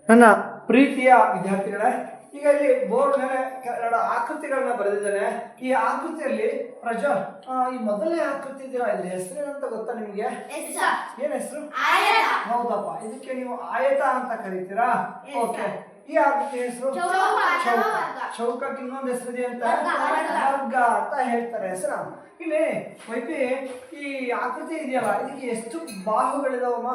ನನ್ನ ಪ್ರೀತಿಯ ವಿದ್ಯಾರ್ಥಿಗಳೇ, ಈಗ ಇಲ್ಲಿ ಬೋರ್ಡ್ ಮೇಲೆ ಎರಡು ಆಕೃತಿಗಳನ್ನ ಬರೆದಿದ್ದೇನೆ. ಈ ಆಕೃತಿಯಲ್ಲಿ ಈ ಮೊದಲನೇ ಆಕೃತಿ ಇದೀರಾ, ಇದ್ರ ಹೆಸರೇನಂತ ಗೊತ್ತಾ ನಿಮ್ಗೆ? ಏನ್ ಹೆಸರು? ಹೌದಪ್ಪ, ಇದಕ್ಕೆ ನೀವು ಆಯತ ಅಂತ ಕರೀತೀರಾ. ಓಕೆ, ಈ ಆಕೃತಿ ಹೆಸರು ಚೌಕಕ್ಕೆ ಇನ್ನೊಂದು ಹೆಸರಿದೆ ಅಂತ ವರ್ಗ ಅಂತ ಹೇಳ್ತಾರೆ ಹೆಸರು. ಇಲ್ಲಿ ವೈಪಿ ಈ ಆಕೃತಿ ಇದೆಯಲ್ಲ, ಇದಕ್ಕೆ ಎಷ್ಟು ಬಾಹುಗಳಿದಾವಮ್ಮ?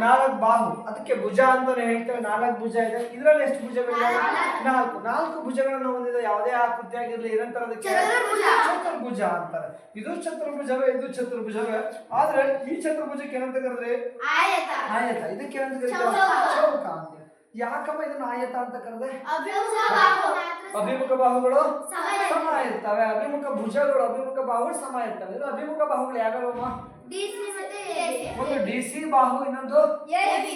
4 ಬಾಹು. ಅದಕ್ಕೆ ಭುಜ ಅಂತಾನೆ ಹೇಳ್ತೇವೆ. 4 ಭುಜ ಇದೆ. ಇದರಲ್ಲಿ ಎಷ್ಟು ಭುಜಗಳಿದಾವೆ? 4 ಭುಜಗಳನ್ನು ಹೊಂದಿದ ಯಾವುದೇ ಆಕೃತಿ ಆಗಿರ್ಲಿ ಏನಂತಾರೆ? ಅದಕ್ಕೆ ಚತುರ್ಭುಜ ಅಂತಾರೆ. ಇದು ಚತುರ್ಭುಜವೇ, ಇದು ಚತುರ್ಭುಜವೇ. ಆದ್ರೆ ಈ ಚತುರ್ಭುಜಕ್ಕೆ ಏನಂತ ಕರೆದ್ರೆ ಆಯತ. ಇದಕ್ಕೆ ಏನಂತ ಕರೀತಾರೆ? ಚೌಕ ಅಂತ. ಯಾಕಮ್ಮ ಇದನ್ನ ಆಯತ ಅಂತ ಕರೆದೆ? ಅಭಿಮುಖ ಬಾಹುಗಳು ಸಮ ಇರ್ತವೆ, ಅಭಿಮುಖ ಭುಜಗಳು ಅಭಿಮುಖ ಬಾಹುಗಳು ಸಮ ಇರ್ತವೆ. ಇದು ಅಭಿಮುಖ ಬಾಹುಗಳು ಯಾವ್ಯಾವಮ್ಮ? ಒಂದು DC ಬಾಹು, ಇನ್ನೊಂದು AB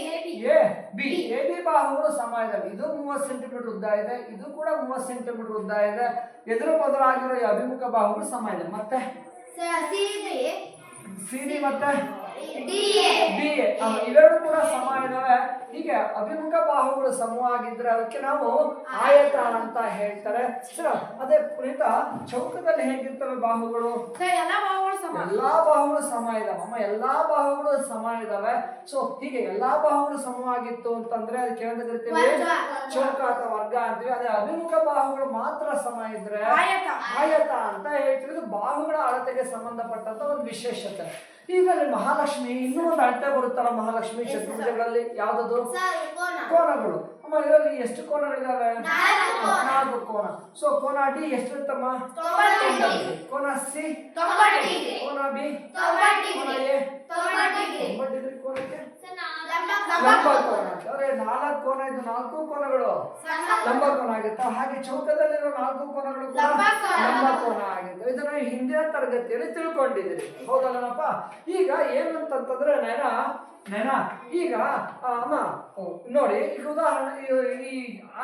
ಬಾಹುಗಳು ಸಮ ಇದಾವೆ. ಇದು 30 ಸೆಂಟಿಮೀಟರ್ ಉದ್ದ ಇದೆ, ಇದು ಕೂಡ 30 ಸೆಂಟಿಮೀಟರ್ ಉದ್ದ ಇದೆ. ಎದುರು ಬದಲಾಗಿರೋ ಈ ಅಭಿಮುಖ ಬಾಹುಗಳು ಸಮ ಇದೆ. ಮತ್ತೆ CD ಮತ್ತೆ DA ಇವೆರಡು ಕೂಡ ಸಮ ಇದಾವೆ. ಹೀಗೆ ಅಭಿಮುಖ ಬಾಹುಗಳು ಸಮವಾಗಿದ್ರೆ ಅದಕ್ಕೆ ನಾವು ಆಯತ ಅಂತ ಹೇಳ್ತಾರೆ. ಅದೇ ಪುನೀತ ಚೌಕದಲ್ಲಿ ಹೇಗಿರ್ತವೆ ಬಾಹುಗಳು? ಎಲ್ಲಾ ಬಾಹುಗಳು ಸಮ ಇದಾವಮ್ಮ, ಎಲ್ಲಾ ಬಾಹುಗಳು ಸಮ ಇದಾವೆ. ಸೊ ಹೀಗೆ ಎಲ್ಲಾ ಬಾಹುಗಳು ಸಮವಾಗಿತ್ತು ಅಂತಂದ್ರೆ ಅದಕ್ಕೆ ಏನಂತ ಕರಿತೀವಿ? ಚೌಕ ಅಥವಾ ವರ್ಗ ಅಂತೀವಿ. ಅದೇ ಅಭಿಮುಖ ಬಾಹುಗಳು ಮಾತ್ರ ಸಮ ಇದ್ರೆ ಆಯತ ಅಂತ ಹೇಳ್ತೀವಿ. ಇದು ಬಾಹುಗಳ ಅಳತೆಗೆ ಸಂಬಂಧಪಟ್ಟಂತ ಒಂದು ವಿಶೇಷತೆ. ಈಗ ಮಹಾಲಕ್ಷ್ಮಿ ಇನ್ನೂ ಒಂದು ಅಳತೆ ಬರುತ್ತಲ್ಲ ಮಹಾಲಕ್ಷ್ಮಿ ಚತುರ್ಭುಜಗಳಲ್ಲಿ, ಯಾವ್ದದು? ಕೋನಗಳು. ಅಮ್ಮ ಇದರಲ್ಲಿ ಎಷ್ಟು ಕೋನಗಳಿದಾವೆ? 4 ಕೋನ. ಸೊ ಕೋನ ಡಿ ಎಷ್ಟಿರುತ್ತಮ್ಮ? 90. ಕೋನ ಸಿ 90. ಕೋನ ಬಿ 90. ಕೋನ ಎ 90. ಕೋನಕ್ಕೆ ಲಂಬ ಕೋನ. ಅಂದ್ರೆ 4 ಕೋನ, ಇದು 4 ಕೋನಗಳು ಲಂಬ ಕೋನ ಆಗಿರ್ತಾವ. ಹಾಗೆ ಚೌಕದಲ್ಲಿರೋ 4 ಕೋನಗಳು ಲಂಬ ಕೋನ ಆಗಿರ್ತವೆ. ಇದನ್ನ ಹಿಂದಿನ ತರಗತಿಯಲ್ಲಿ ತಿಳ್ಕೊಂಡಿದ್ದೀರಿ, ಹೌದಲ್ಲಪ್ಪ? ಈಗ ಏನಂತಂದ್ರೆ ನೈನಾ ಈಗ ಅಮ್ಮ ನೋಡಿ, ಈಗ ಉದಾಹರಣೆ ಈ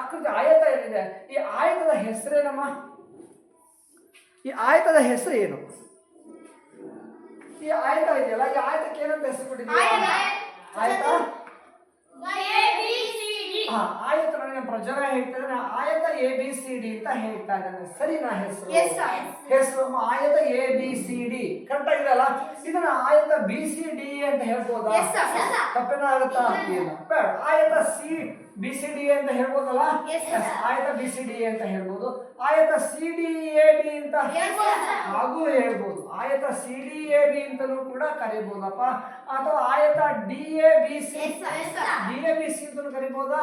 ಆಕೃತಿ ಆಯತ ಏನಿದೆ, ಈ ಆಯತದ ಹೆಸರೇನಮ್ಮ? ಈ ಆಯತದ ಹೆಸರು ಏನು? ಈ ಆಯತ ಇದೆಯಲ್ಲ, ಈ ಆಯತಕ್ಕೆ ಏನಂತ ಹೆಸರು ಕೊಟ್ಟಿದ್ದೀವಿ? ಆಯತ ಆಯತ ನನಗೆ ಪ್ರಜರ ಹೇಳ್ತಾರೆ. ಆಯತ ABCD ಅಂತ ಹೇಳ್ತಾ ಇದ್ದಾನೆ. ಸರಿನಾ? ಹೆಸರು ಆಯತ ABCD ಕರೆಕ್ಟ್ ಆಗಿದೆಯಲ್ಲ? ಇದನ್ನ ಆಯತ BCDA ಅಂತ ಹೇಳ್ಬೋದಾ? ತಪ್ಪೇನಾಗುತ್ತಾ? ಬೇಡ. ಆಯತ BCD ಅಂತ ಹೇಳ್ಬೋದಲ್ಲ? ಆಯತ BCD ಅಂತ ಹೇಳ್ಬೋದು. ಆಯತ CDAB ಅಂತ ಹಾಗೂ ಹೇಳ್ಬೋದು. ಆಯತ CDAB ಅಂತಲೂ ಕೂಡ ಕರಿಬಹುದಪ್ಪ. ಅಥವಾ ಆಯತ DABC ಅಂತಲೂ ಕರಿಬಹುದಾ?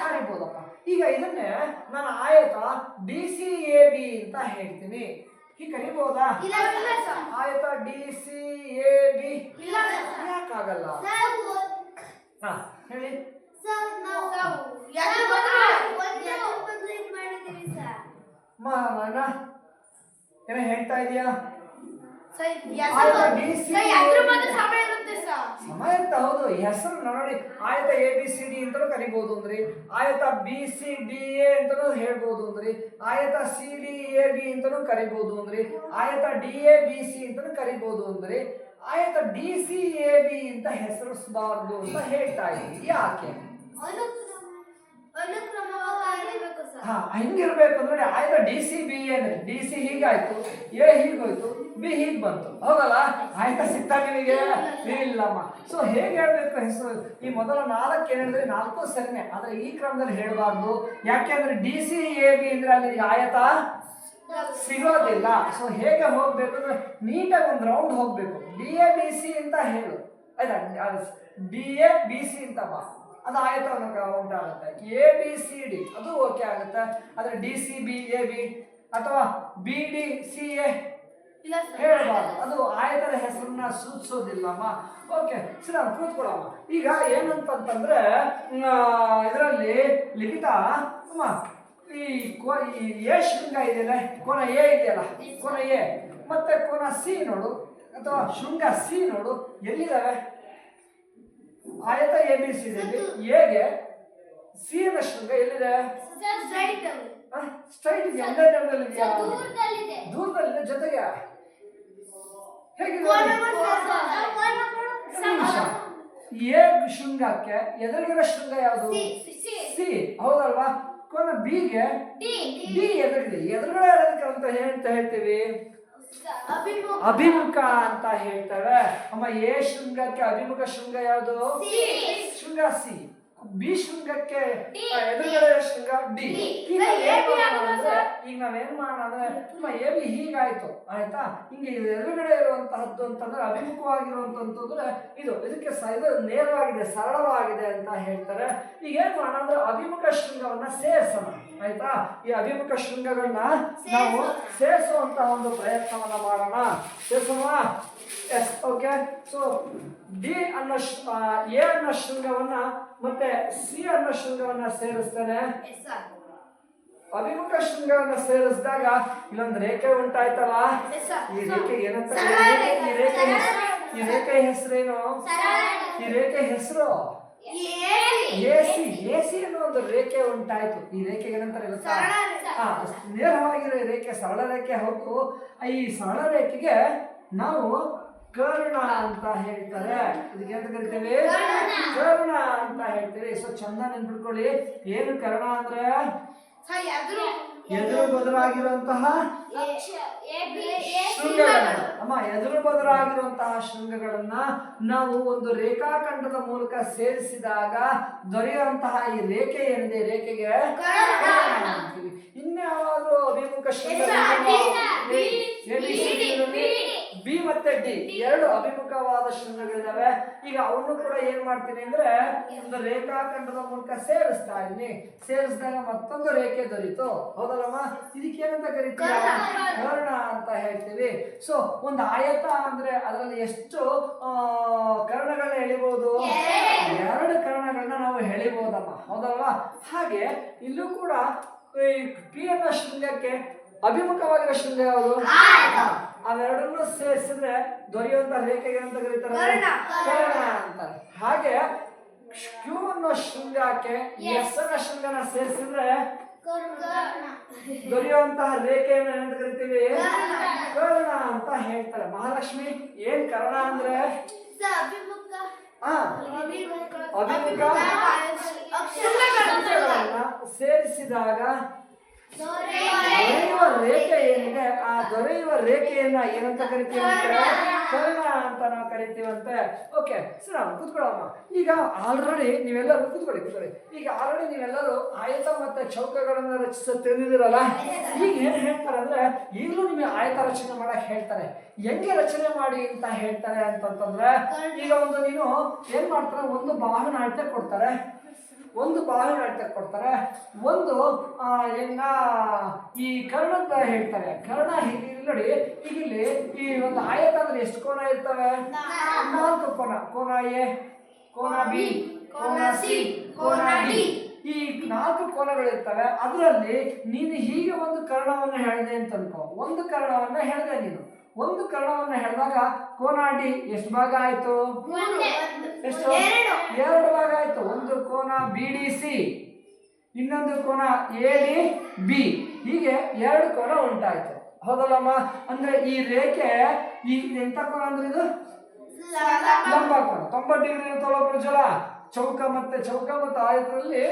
ಕರಿಬಹುದಪ್ಪ. ಈಗ ಇದನ್ನೇ ನಾನು ಆಯತ DCAB ಅಂತ ಹೇಳ್ತೀನಿ. ಹೀಗೆ ಕರಿಬಹುದಾ? ಆಯತ DCAB ಯಾಕಾಗಲ್ಲ? ಹೇಳಿ. ಏನ ಹೇಳ್ತಾ ಇದೀಯಾ? ಸಮಯ ಇರ್ತ. ಹೌದು, ಹೆಸರು ನೋಡಿ. ಆಯತ ABCD ಅಂತಲೂ ಕರಿಬಹುದು ಅಂದ್ರಿ, ಆಯತ BCDA ಅಂತಲೂ ಹೇಳ್ಬೋದು ಅಂದ್ರಿ, ಆಯತ CDAB ಅಂತಲೂ ಕರಿಬಹುದು ಅಂದ್ರಿ, ಆಯತ DABC ಅಂತಲೂ ಕರಿಬಹುದು ಅಂದ್ರಿ, ಆಯತ DCAB ಅಂತ ಹೆಸರಿಸಬಾರ್ದು ಅಂತ ಹೇಳ್ತಾ ಇದ್ದೀವಿ. ಯಾಕೆ? ಹಿಂಗಿರ್ಬೇಕು ನೋಡಿ. ಆಯ್ತಾ DCBA ಅಂದ್ರೆ DC ಹೀಗಾಯ್ತು, A ಹೀಗೋಯ್ತು, B ಹೀಗ್ ಬಂತು, ಹೌದಲ್ಲ? ಆಯ್ತಾ ಸಿಗ್ತಾ ನಿಮಗೆ? ಇಲ್ಲಮ್ಮ. ಸೊ ಹೇಗೆ ಹೇಳ್ಬೇಕು ಹೆಸರು? ಈ ಮೊದಲ 4 ಹೇಳಿದ್ರೆ 4 ಸರಿನೇ, ಆದ್ರೆ ಈ ಕ್ರಮದಲ್ಲಿ ಹೇಳ್ಬಾರ್ದು. ಯಾಕೆಂದ್ರೆ DCAB ಅಂದ್ರೆ ಅಲ್ಲಿ ಆಯತ ಸಿಗೋದಿಲ್ಲ. ಸೊ ಹೇಗೆ ಹೋಗ್ಬೇಕು ಅಂದ್ರೆ ನೀಟಾಗಿ ಒಂದು ರೌಂಡ್ ಹೋಗ್ಬೇಕು. DABC ಅಂತ ಹೇಳು, ಆಯ್ತಾ? DABC ಅಂತ ಬಾ, ಅದು ಆಯತವನ್ನು ಉಂಟಾಗುತ್ತೆ. ABCD ಅದು ಓಕೆ ಆಗುತ್ತೆ. ಆದ್ರೆ DCBAB ಅಥವಾ BDCA ಹೇಳಬಾರ್ದು, ಅದು ಆಯತದ ಹೆಸರನ್ನ ಸೂಚಿಸೋದಿಲ್ಲಮ್ಮ. ಓಕೆ, ಸರಿ, ಕೂತ್ಕೊಳ್ಳಮ್ಮ. ಈಗ ಏನಂತಂದ್ರೆ ಇದರಲ್ಲಿ ಲಿಖಿತ ಅಮ್ಮ ಈ ಎ ಶೃಂಗ ಇದೆಯಲ್ಲ, ಕೋನ ಎ ಇದೆಯಲ್ಲ, ಕೋನ ಎ ಮತ್ತೆ ಕೋನ ಸಿ ನೋಡು, ಅಥವಾ ಶೃಂಗ ಸಿ ನೋಡು, ಎಲ್ಲಿದ್ದಾವೆ? ಆಯತ ABCD ಎಗೆ ಸಿ ನ ಶೃಂಗ ಎಲ್ಲಿದೆ? ಸ್ಟ್ರೈಟ್ ಇದೆ, ದೂರದಲ್ಲಿದೆ, ಜೊತೆಗೆ ಹೇಗಿದೆ? ಎ ಶೃಂಗಕ್ಕೆ ಎದುರುಗಡೆ ಶೃಂಗ ಯಾವುದು? ಸಿ, ಹೌದಲ್ವಾ? ಕೋನ ಬಿಗೆ ಡಿ ಎದುರುಗಡೆ ಎದುರುಗಡೆ ಅಂತ ಹೇಳ್ತೀವಿ ಅಭಿಮುಖ ಅಂತ ಹೇಳ್ತೇವೆ. ಅಮ್ಮ ಎ ಶೃಂಗಕ್ಕೆ ಅಭಿಮುಖ ಶೃಂಗ ಯಾವುದು? ಶೃಂಗ ಸಿ. ಬಿ ಶೃಂಗಕ್ಕೆ ಎದುರುಗಡೆ ಶೃಂಗ ಡಿ. ಈಗ ನಾವೇನ್ ಮಾಡೋಣ ಅಂದ್ರೆ ನಿಮ್ಮ ಎ ಬಿ ಹೀಗಾಯ್ತು, ಆಯ್ತಾ? ಹಿಂಗೆ ಎದುರುಗಡೆ ಇರುವಂತಹದ್ದು ಅಂತಂದ್ರೆ ಅಭಿಮುಖವಾಗಿರುವಂತಂದ್ರೆ ಇದಕ್ಕೆ ಇದು ನೇರವಾಗಿದೆ, ಸರಳವಾಗಿದೆ ಅಂತ ಹೇಳ್ತಾರೆ. ಈಗ ಏನ್ ಮಾಡೋಣ ಅಂದ್ರೆ ಅಭಿಮುಖ ಶೃಂಗವನ್ನ ಸೇರಿಸೋಣ, ಆಯ್ತಾ? ಈ ಅಭಿಮುಖ ಶೃಂಗಗಳನ್ನ ನಾವು ಸೇರಿಸುವಂತಹ ಒಂದು ಪ್ರಯತ್ನವನ್ನ ಮಾಡೋಣ. ಸೇರಿಸೋಣ. Yes, okay. ಸೊ ಡಿ ಅನ್ನೋ ಎ ಅನ್ನೋ ಶೃಂಗವನ್ನ ಮತ್ತೆ ಸಿ ಅನ್ನೋ ಶೃಂಗವನ್ನ ಸೇರಿಸ್ತೇನೆ. ಅಭಿಮುಖ ಶೃಂಗವನ್ನ ಸೇರಿಸಿದಾಗ ಇಲ್ಲೊಂದು ರೇಖೆ ಉಂಟಾಯ್ತಲ್ಲ, ಈ ರೇಖೆ ಏನಂತ? ಈ ರೇಖೆ ಹೆಸರೇನು? ಈ ರೇಖೆ ಹೆಸರು ಎಸಿ ಅನ್ನೋ ಒಂದು ರೇಖೆ ಉಂಟಾಯ್ತು. ಈ ರೇಖೆಗೆ ಏನಂತಾರೆ ಗೊತ್ತಾ? ನೇರವಾಗಿರೋ ರೇಖೆ ಸರಳ ರೇಖೆ. ಹೌದು, ಈ ಸರಳ ರೇಖೆಗೆ ನಾವು ಕರ್ಣ ಅಂತ ಹೇಳ್ತಾರೆ. ಇದಕ್ಕೆ ಅಂತ ಕರಿತೇವೆ ಕರ್ಣ ಅಂತ ಹೇಳ್ತೀವಿ. ಸೊ ಚಂದ ನೆನ್ಪಿಟ್ಕೊಳ್ಳಿ, ಏನು ಕರ್ಣ ಅಂದ್ರೆ ಎದುರು ಬದಲಾಗಿರುವಂತಹ ಶೃಂಗಗಳನ್ನ, ಅಮ್ಮ ಎದುರು ಬದಲಾಗಿರುವಂತಹ ಶೃಂಗಗಳನ್ನ ನಾವು ಒಂದು ರೇಖಾಖಂಡದ ಮೂಲಕ ಸೇರಿಸಿದಾಗ ದೊರೆಯುವಂತಹ ಈ ರೇಖೆ ಏನಿದೆ, ರೇಖೆಗೆ ಅಂತೀವಿ. ಇನ್ಯಾವಾದ್ರೂ ಅಭಿಮುಖ ಶೃಂಗ ಬಿ ಮತ್ತೆ ಡಿ ಎರಡು ಅಭಿಮುಖವಾದ ಶೃಂಗಗಳಿದಾವೆ. ಈಗ ಅವನು ಕೂಡ ಏನ್ ಮಾಡ್ತೀನಿ ಅಂದ್ರೆ ಒಂದು ರೇಖಾಖಂಡದ ಮೂಲಕ ಸೇರಿಸ್ತಾ ಇದೀನಿ. ಸೇರಿಸಿದಾಗ ಮತ್ತೊಂದು ರೇಖೆ ದೊರೀತು, ಹೌದಲ್ಲಮ್ಮ? ಇದಕ್ಕೆ ಏನಂತ ಕರಿತೀವಿ? ಕರ್ಣ ಅಂತ ಹೇಳ್ತೀವಿ. ಸೊ ಒಂದು ಆಯತ ಅಂದ್ರೆ ಅದರಲ್ಲಿ ಎಷ್ಟು ಕರ್ಣಗಳನ್ನ ಎಳಿಬಹುದು? ಎರಡು ಕರ್ಣಗಳನ್ನ ನಾವು ಎಳಿಬಹುದಮ್ಮ, ಹೌದಲ್ವಾ? ಹಾಗೆ ಇಲ್ಲೂ ಕೂಡ ಪಿ ಅನ್ನೋ ಶೃಂಗಕ್ಕೆ ಅಭಿಮುಖವಾಗಿರೋ ಶೃಂಗ ಯಾವುದು? ಅವೆರಡನ್ನು ಸೇರಿಸಿದ್ರೆ ದೊರೆಯುವಂತ ರೇಖೆಗೆ ಅಂತ ಕರೀತಾರೆ ಕರ್ಣ ಅಂತಾರೆ. ಹಾಗೆ ಕ್ಯೂ ಅನ್ನೋ ಶೃಂಗಕ್ಕೆ ಎಸ್ ಅನ್ನೋ ಶೃಂಗನ ಸೇರಿಸಿದ್ರೆ ದೊರೆಯುವಂತಹ ರೇಖೆಯನ್ನು ಏನಂತ ಕರಿತೀವಿ? ಕರ್ಣ ಅಂತ ಹೇಳ್ತಾರೆ. ಮಹಾಲಕ್ಷ್ಮಿ, ಏನ್ ಕರ್ಣ ಅಂದ್ರೆ? ಅಭಿಮುಖ ಸೇರಿಸಿದಾಗ ದೊರೆಯುವ ರೇಖೆ ಏನಿದೆ, ಆ ದೊರೆಯುವ ರೇಖೆಯನ್ನ ಏನಂತ ಕರಿತೀವಂತೆ? ಕರ್ಣ ಅಂತ ನಾವು ಕರಿತೀವಂತೆ. Okay, sir ಕೂತ್ಕೊಳ್ಳಮ್ಮ. ಈಗ ಆಲ್ರೆಡಿ ನೀವೆಲ್ಲರೂ ಕೂತ್ಕೊಳ್ಳಿ. ಈಗ ಆಲ್ರೆಡಿ ನೀವೆಲ್ಲರೂ ಆಯತ ಮತ್ತೆ ಚೌಕಗಳನ್ನ ರಚಿಸ ತಿಳಿದಿರಲ್ಲ. ಈಗ ಏನ್ ಹೇಳ್ತಾರೆ ಅಂದ್ರೆ ಈಗಲೂ ನಿಮಗೆ ಆಯತ ರಚನೆ ಮಾಡಕ್ ಹೇಳ್ತಾರೆ. ಹೆಂಗೆ ರಚನೆ ಮಾಡಿ ಅಂತ ಹೇಳ್ತಾರೆ ಅಂತಂತಂದ್ರೆ, ಈಗ ನೀನು ಏನ್ ಮಾಡ್ತಾರೆ, ಒಂದು ಬಾಹುನಾಟ್ಯ ಕೊಡ್ತಾರೆ, ಒಂದು ಈ ಕರ್ಣದ ಹೇಳ್ತಾರೆ. ಕರ್ಣ ಹೀಗೆ ನೋಡಿ, ಈಗ ಇಲ್ಲಿ ಈ ಒಂದು ಆಯತ ಅಂದ್ರೆ ಎಷ್ಟು ಕೋನ ಇರ್ತವೆ? 4 ಕೋನ. ಕೋನ ಎ, ಕೋನ ಬಿ, ಕೋನ ಸಿ, ಕೋನ ಡಿ. ಈ 4 ಕೋನಗಳಿರ್ತವೆ. ಅದರಲ್ಲಿ ನೀನು ಹೀಗೆ ಒಂದು ಕರ್ಣವನ್ನ ಹೇಳಿದೆ ಅಂತ ಅನ್ಕೋ. ಒಂದು ಕರ್ಣವನ್ನ ಹೇಳಿದೆ ನೀನು. ಒಂದು ಕರ್ಣವನ್ನ ಹೇಳಿದಾಗ ಕೋನ ಡಿ ಎಷ್ಟು ಭಾಗ ಆಯ್ತು? ಎಷ್ಟು? 2 ಭಾಗ ಆಯ್ತು. ಒಂದು ಕೋನ ಬಿ ಡಿ ಸಿ, ಇನ್ನೊಂದು ಕೋನ ಎ ಡಿ ಬಿ. ಹೀಗೆ 2 ಕೋನ ಉಂಟಾಯ್ತು, ಹೌದಲ್ಲಮ್ಮ? ಅಂದ್ರೆ ಈ ರೇಖೆ ಎಂತ ಕೋನ ಅಂದ್ರೆ ಇದು ಲಂಬ ಕೋನ. 90 ಡಿಗ್ರಿ ಇರುತ್ತಲ್ಲ ಪ್ರಜ್ವಲ. ಚೌಕ ಮತ್ತು ಆಯತದಲ್ಲಿ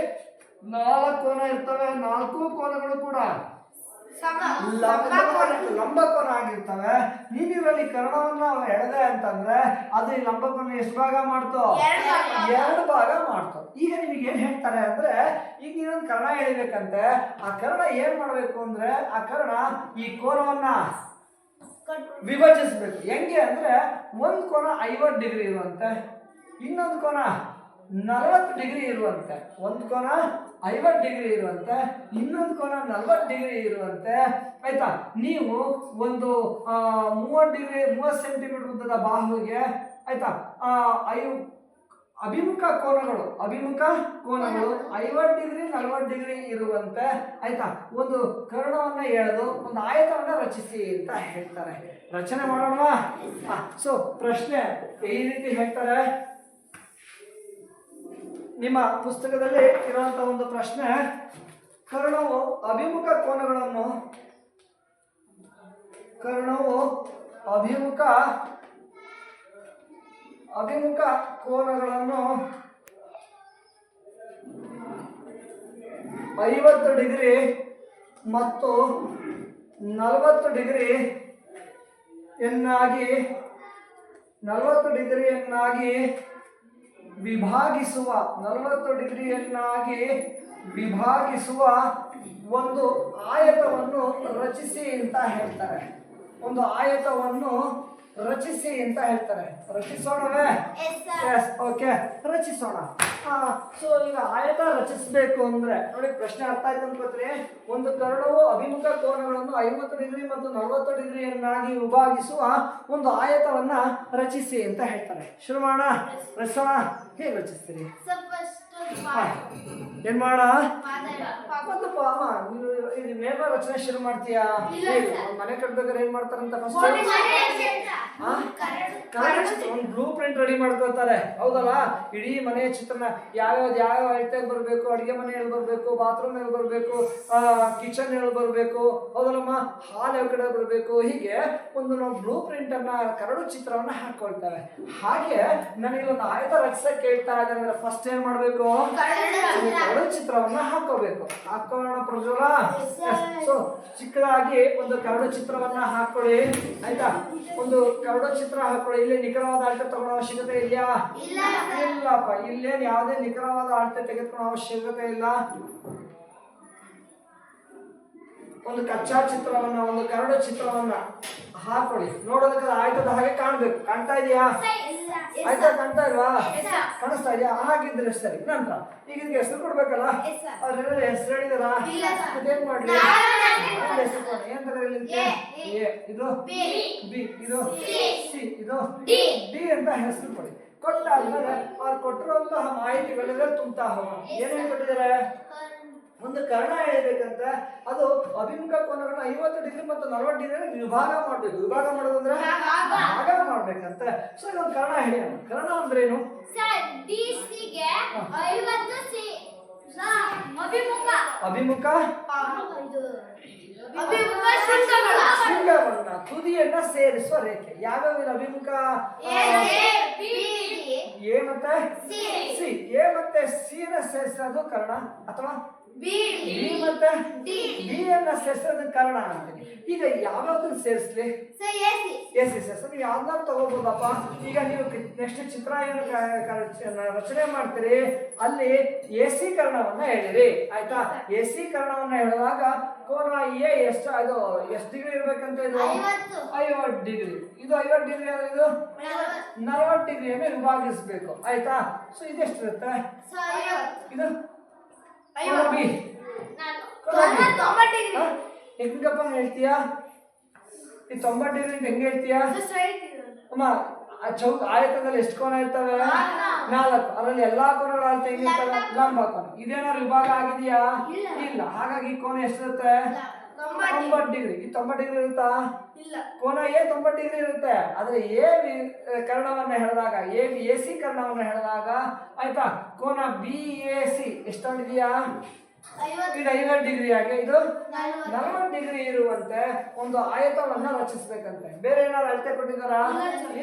4 ಕೋನ ಇರ್ತವೆ. 4 ಕೋನಗಳು ಕೂಡ ಲಂಬ ಕೋನ ಆಗಿರ್ತವೆ. ನೀನಿರಲ್ಲಿ ಕರ್ಣವನ್ನ ಎಳೆದೆ ಅಂತಂದ್ರೆ ಅದು ಈ ಲಂಬ ಕೋನ ಎಷ್ಟು ಭಾಗ ಮಾಡ್ತು? 2 ಭಾಗ ಮಾಡ್ತು. ಈಗ ನಿಮಗೆ ಏನ್ ಹೇಳ್ತಾರೆ ಅಂದ್ರೆ, ಈಗ ನೀನೊಂದು ಕರ್ಣ ಎಳಿಬೇಕಂತೆ. ಆ ಕರ್ಣ ಏನ್ ಮಾಡ್ಬೇಕು ಅಂದ್ರೆ, ಆ ಕರ್ಣ ಈ ಕೋನವನ್ನ ವಿಭಜಿಸ್ಬೇಕು. ಹೆಂಗೆ ಅಂದ್ರೆ, ಒಂದು ಕೋನ 50 ಡಿಗ್ರಿ ಇರುವಂತೆ, ಇನ್ನೊಂದು ಕೋನ 40 ಡಿಗ್ರಿ ಇರುವಂತೆ. ಒಂದು ಕೋನ 50 ಡಿಗ್ರಿ ಇರುವಂತೆ, ಇನ್ನೊಂದು ಕೋನ 40 ಡಿಗ್ರಿ ಇರುವಂತೆ, ಆಯ್ತಾ? ನೀವು ಒಂದು 30 ಸೆಂಟಿಮೀಟರ್ ಉದ್ದದ ಬಾಹುವಿಗೆ, ಆಯ್ತಾ, ಅಭಿಮುಖ ಕೋನಗಳು 50 ಡಿಗ್ರಿ 40 ಡಿಗ್ರಿ ಇರುವಂತೆ, ಆಯ್ತಾ, ಒಂದು ಕರ್ಣವನ್ನ ಎಳೆದು ಒಂದು ಆಯತವನ್ನ ರಚಿಸಿ ಅಂತ ಹೇಳ್ತಾರೆ. ರಚನೆ ಮಾಡೋಣವಾ? ಸೊ ಪ್ರಶ್ನೆ ಈ ರೀತಿ ಹೇಳ್ತಾರೆ. ನಿಮ್ಮ ಪುಸ್ತಕದಲ್ಲಿ ಇರುವಂತಹ ಒಂದು ಪ್ರಶ್ನೆ, ಕರ್ಣವು ಅಭಿಮುಖ ಅಭಿಮುಖ ಕೋನಗಳನ್ನು 50 ಡಿಗ್ರಿ ಮತ್ತು 40 ಡಿಗ್ರಿ ಎನ್ನಾಗಿ ವಿಭಾಗಿಸುವ 40 ಡಿಗ್ರಿಯನ್ನಾಗಿ ವಿಭಾಗಿಸುವ ಒಂದು ಆಯತವನ್ನು ರಚಿಸಿ ಅಂತ ಹೇಳ್ತಾರೆ. ಒಂದು ಆಯತವನ್ನು ರಚಿಸಿ ಅಂತ ಹೇಳ್ತಾರೆ. ರಚಿಸೋಣವೇ? ಎಸ್, ಓಕೆ, ರಚಿಸೋಣ. ಸೊ ಈಗ ಆಯತ ರಚಿಸಬೇಕು ಅಂದ್ರೆ ನೋಡಿ, ಪ್ರಶ್ನೆ ಅರ್ಥ ಆಯ್ತು ಅನ್ಕೋತೀರಿ. ಒಂದು ಕರ್ಣವು ಅಭಿಮುಖ ಕೋನಗಳನ್ನು 50 ಡಿಗ್ರಿ ಮತ್ತು 40 ಡಿಗ್ರಿಯನ್ನಾಗಿ ವಿಭಾಗಿಸುವ ಒಂದು ಆಯತವನ್ನ ರಚಿಸಿ ಅಂತ ಹೇಳ್ತಾರೆ. ಶುರು ಮಾಡೋಣ, ರಚಿಸೋಣ. ಹೇಗೆ ರಚಿಸ್ತೀರಿ? ಏನ್ ಮಾಡ ನೀನು ನೇರ ರಚನೆ ಶುರು ಮಾಡ್ತೀಯಾ? ಮನೆ ಕಟ್ಬೇಕಾದ್ರೆ ಏನ್ ಮಾಡ್ತಾರಂತ ಫಸ್ಟ್ ಒಂದು ಬ್ಲೂ ಪ್ರಿಂಟ್ ರೆಡಿ ಮಾಡ್ಕೊಳ್ತಾರೆ, ಹೌದಲ್ಲ? ಇಡೀ ಮನೆಯ ಚಿತ್ರಣ ಯಾವ ಅಳತೆ ಬರಬೇಕು, ಅಡಿಗೆ ಮನೆ ಎಲ್ಲಿ ಬರಬೇಕು, ಬಾತ್ರೂಮ್ ಎಲ್ಲಿ ಬರಬೇಕು, ಕಿಚನ್ ಎಲ್ಲಿ ಬರಬೇಕು, ಹೌದಲ್ಲಮ್ಮ, ಹಾಲ್ ಯಾವ ಕಡೆ ಬರಬೇಕು, ಹೀಗೆ ಒಂದು ನಾವು ಬ್ಲೂ ಪ್ರಿಂಟ್ ಅನ್ನ ಕರಡು ಚಿತ್ರವನ್ನ ಹಾಕೊಳ್ತೇವೆ. ಹಾಗೆ ನನಗೆ ಒಂದು ಆಯತ ರಚಿಸಕ್ಕೆ ಕೇಳ್ತಾ ಇದ್ದಾರೆ ಅಂದ್ರೆ ಫಸ್ಟ್ ಏನ್ ಮಾಡ್ಬೇಕು? ಕರಡು ಚಿತ್ರವನ್ನ ಹಾಕೋಬೇಕು. ಹಾಕೋಣ ಪ್ರಜ್ವಲ. ಸೊ ಚಿಕ್ಕದಾಗಿ ಒಂದು ಕರಡು ಚಿತ್ರವನ್ನ ಹಾಕೊಳ್ಳಿ, ಆಯ್ತಾ? ಒಂದು ಕರಡು ಚಿತ್ರ ಹಾಕೊಳ್ಳಿ. ಇಲ್ಲಿ ನಿಖರವಾದ ಅಳತೆ ತಗೊಳ್ಳೋ ಅವಶ್ಯಕತೆ ಇದೆಯಾ? ಇಲ್ಲಪ್ಪ, ಇಲ್ಲೇನು ಯಾವುದೇ ನಿಖರವಾದ ಅಳತೆ ತೆಗೆದುಕೊಳ್ಳೋ ಅವಶ್ಯಕತೆ ಇಲ್ಲ. ಒಂದು ಕಚ್ಚಾ ಚಿತ್ರವನ್ನ, ಒಂದು ಕರಡು ಚಿತ್ರವನ್ನ ಹಾಕೊಳ್ಳಿ. ನೋಡೋದಕ್ಕೆ ಆಯ್ತದ ಹಾಗೆ ಕಾಣ್ಬೇಕು. ಕಾಣ್ತಾ ಇದೆಯಾ? ಆಯ್ತಾ? ಕಾಣ್ತಾ ಇಲ್ವಾ? ಕಾಣಿಸ್ತಾ ಇದೆಯಾ? ಹಾಗಿದ್ರೆ ಸರಿ. ನಂತರ ಈಗ ಇದಕ್ಕೆ ಹೆಸರು ಕೊಡ್ಬೇಕಲ್ಲ, ಅವ್ರೆಲ್ಲ ಹೆಸರು ಹೇಳಿದಾರ? ಅದೇನ್ ಮಾಡ್ಲಿ? ಇದು ಬಿ, ಇದು ಸಿ, ಇದು ಡಿ ಅಂತ ಹೆಸರು ಕೊಡಿ. ಕೊಟ್ಟಾದ್ಮೇಲೆ ಅವ್ರು ಕೊಟ್ಟಿರುವಂತಹ ಮಾಹಿತಿಗಳೆಲ್ಲ ತುಂಬ್ತಾ ಹೋಗೋಣ. ಏನೇನು ಕೊಟ್ಟಿದ್ದಾರೆ? ಒಂದು ಕರ್ಣ ಹೇಳ್ಬೇಕಂತ ಅದು ಅಭಿಮುಖ ಕೋನಗಳನ್ನ 50 ಡಿಗ್ರಿ ಮತ್ತು 40 ಡಿಗ್ರಿ ವಿಭಾಗ ಮಾಡ್ಬೇಕು. ವಿಭಾಗ ಮಾಡೋದಂದ್ರೆ ಭಾಗ ಮಾಡ್ಬೇಕಂತ. ಸೊ ಒಂದು ಕರ್ಣ ಹೇಳಿ. ಕರ್ಣ ಅಂದ್ರೇನು? ಅಭಿಮುಖ ಶೃಂಗವನ್ನ ತುದಿಯನ್ನ ಸೇರಿಸುವ ರೇಖೆ. ಯಾವ್ಯಾವ ಅಭಿಮುಖ? ಎ ಮತ್ತೆ ಸಿ. ಎ ಮತ್ತೆ ಸಿ ನ ಸೇರಿಸೋದು ಕರ್ಣ, ಅಥವಾ ಬಿ ಮತ್ತೆ ಡಿ ಅನ್ನ ಸೇರಿಸೋದು ಕರ್ಣ ಅಂತೀನಿ. ಈಗ ಯಾವ್ಯಾವ್ದನ್ನ ಸೇರಿಸ್ಲಿ? ಎಸಿ ಸೇರಿಸ. ನೀವು ಯಾವ್ದಾದ್ರು ತಗೋಬಹುದಪ್ಪ. ಈಗ ನೀವು ನೆಕ್ಸ್ಟ್ ಚಿತ್ರ ಏನು ರಚನೆ ಮಾಡ್ತೀರಿ, ಅಲ್ಲಿ ಎಸಿ ಕರ್ಣವನ್ನ ಹೇಳಿರಿ, ಆಯ್ತಾ? ಎಸಿ ಕರ್ಣವನ್ನ ಹೇಳಿದಾಗ ಕೋನ ಎ ಎಷ್ಟು ಡಿಗ್ರಿ ಇರ್ಬೇಕಂತ? ಇದು 50 ಡಿಗ್ರಿ. ಇದು 50 ಡಿಗ್ರಿ ಅಂದ್ರೆ ಇದು 40 ಡಿಗ್ರಿಯನ್ನು ವಿಭಾಗಿಸ್ಬೇಕು, ಆಯ್ತಾ? ಸೊ ಇದೆಷ್ಟಿರುತ್ತೆ? ಇದು ಹೆಂಗಪ್ಪ ಹೇಳ್ತೀಯಾ? ಈ 90 ಡಿಗ್ರಿ ಹೆಂಗೆ ಹೇಳ್ತೀಯಾ ಅಮ್ಮ? ಆಯತದಲ್ಲಿ ಎಷ್ಟು ಕೋನ ಇರ್ತವೆ? 4. ಅದರಲ್ಲಿ ಎಲ್ಲಾ ಕೋನಗಳ ಅಳತೆ ಹೆಂಗಿರ್ತವೆ? ಲಂಬ ಕೋನ. ಇದೇನಾದ್ರು ವಿಭಾಗ ಆಗಿದೆಯಾ? ಇಲ್ಲ. ಹಾಗಾಗಿ ಕೋನ ಎಷ್ಟಿರುತ್ತೆ? 90 ಡಿಗ್ರಿ. ಈ 90 ಡಿಗ್ರಿ ಇರುತ್ತಾ? ಕೋನ ಎ 90 ಡಿಗ್ರಿ ಇರುತ್ತೆ. ಆದ್ರೆ ಎ ಕರ್ಣವನ್ನ ಹೇಳಿದಾಗ, ಎ ಸಿ ಕರ್ಣವನ್ನ ಹೇಳಿದಾಗ, ಆಯ್ತಾ, ಕೋನ ಬಿ ಎ ಸಿ ಎಷ್ಟಾಗಿದೆಯಾ? ಇದು 50 ಡಿಗ್ರಿ ಆಗಿ ಇದು 40 ಡಿಗ್ರಿ ಇರುವಂತೆ ಒಂದು ಆಯತವನ್ನ ರಚಿಸ್ಬೇಕಂತೆ. ಬೇರೆ ಏನಾದ್ರು ಅಳತೆ ಕೊಟ್ಟಿದಾರ?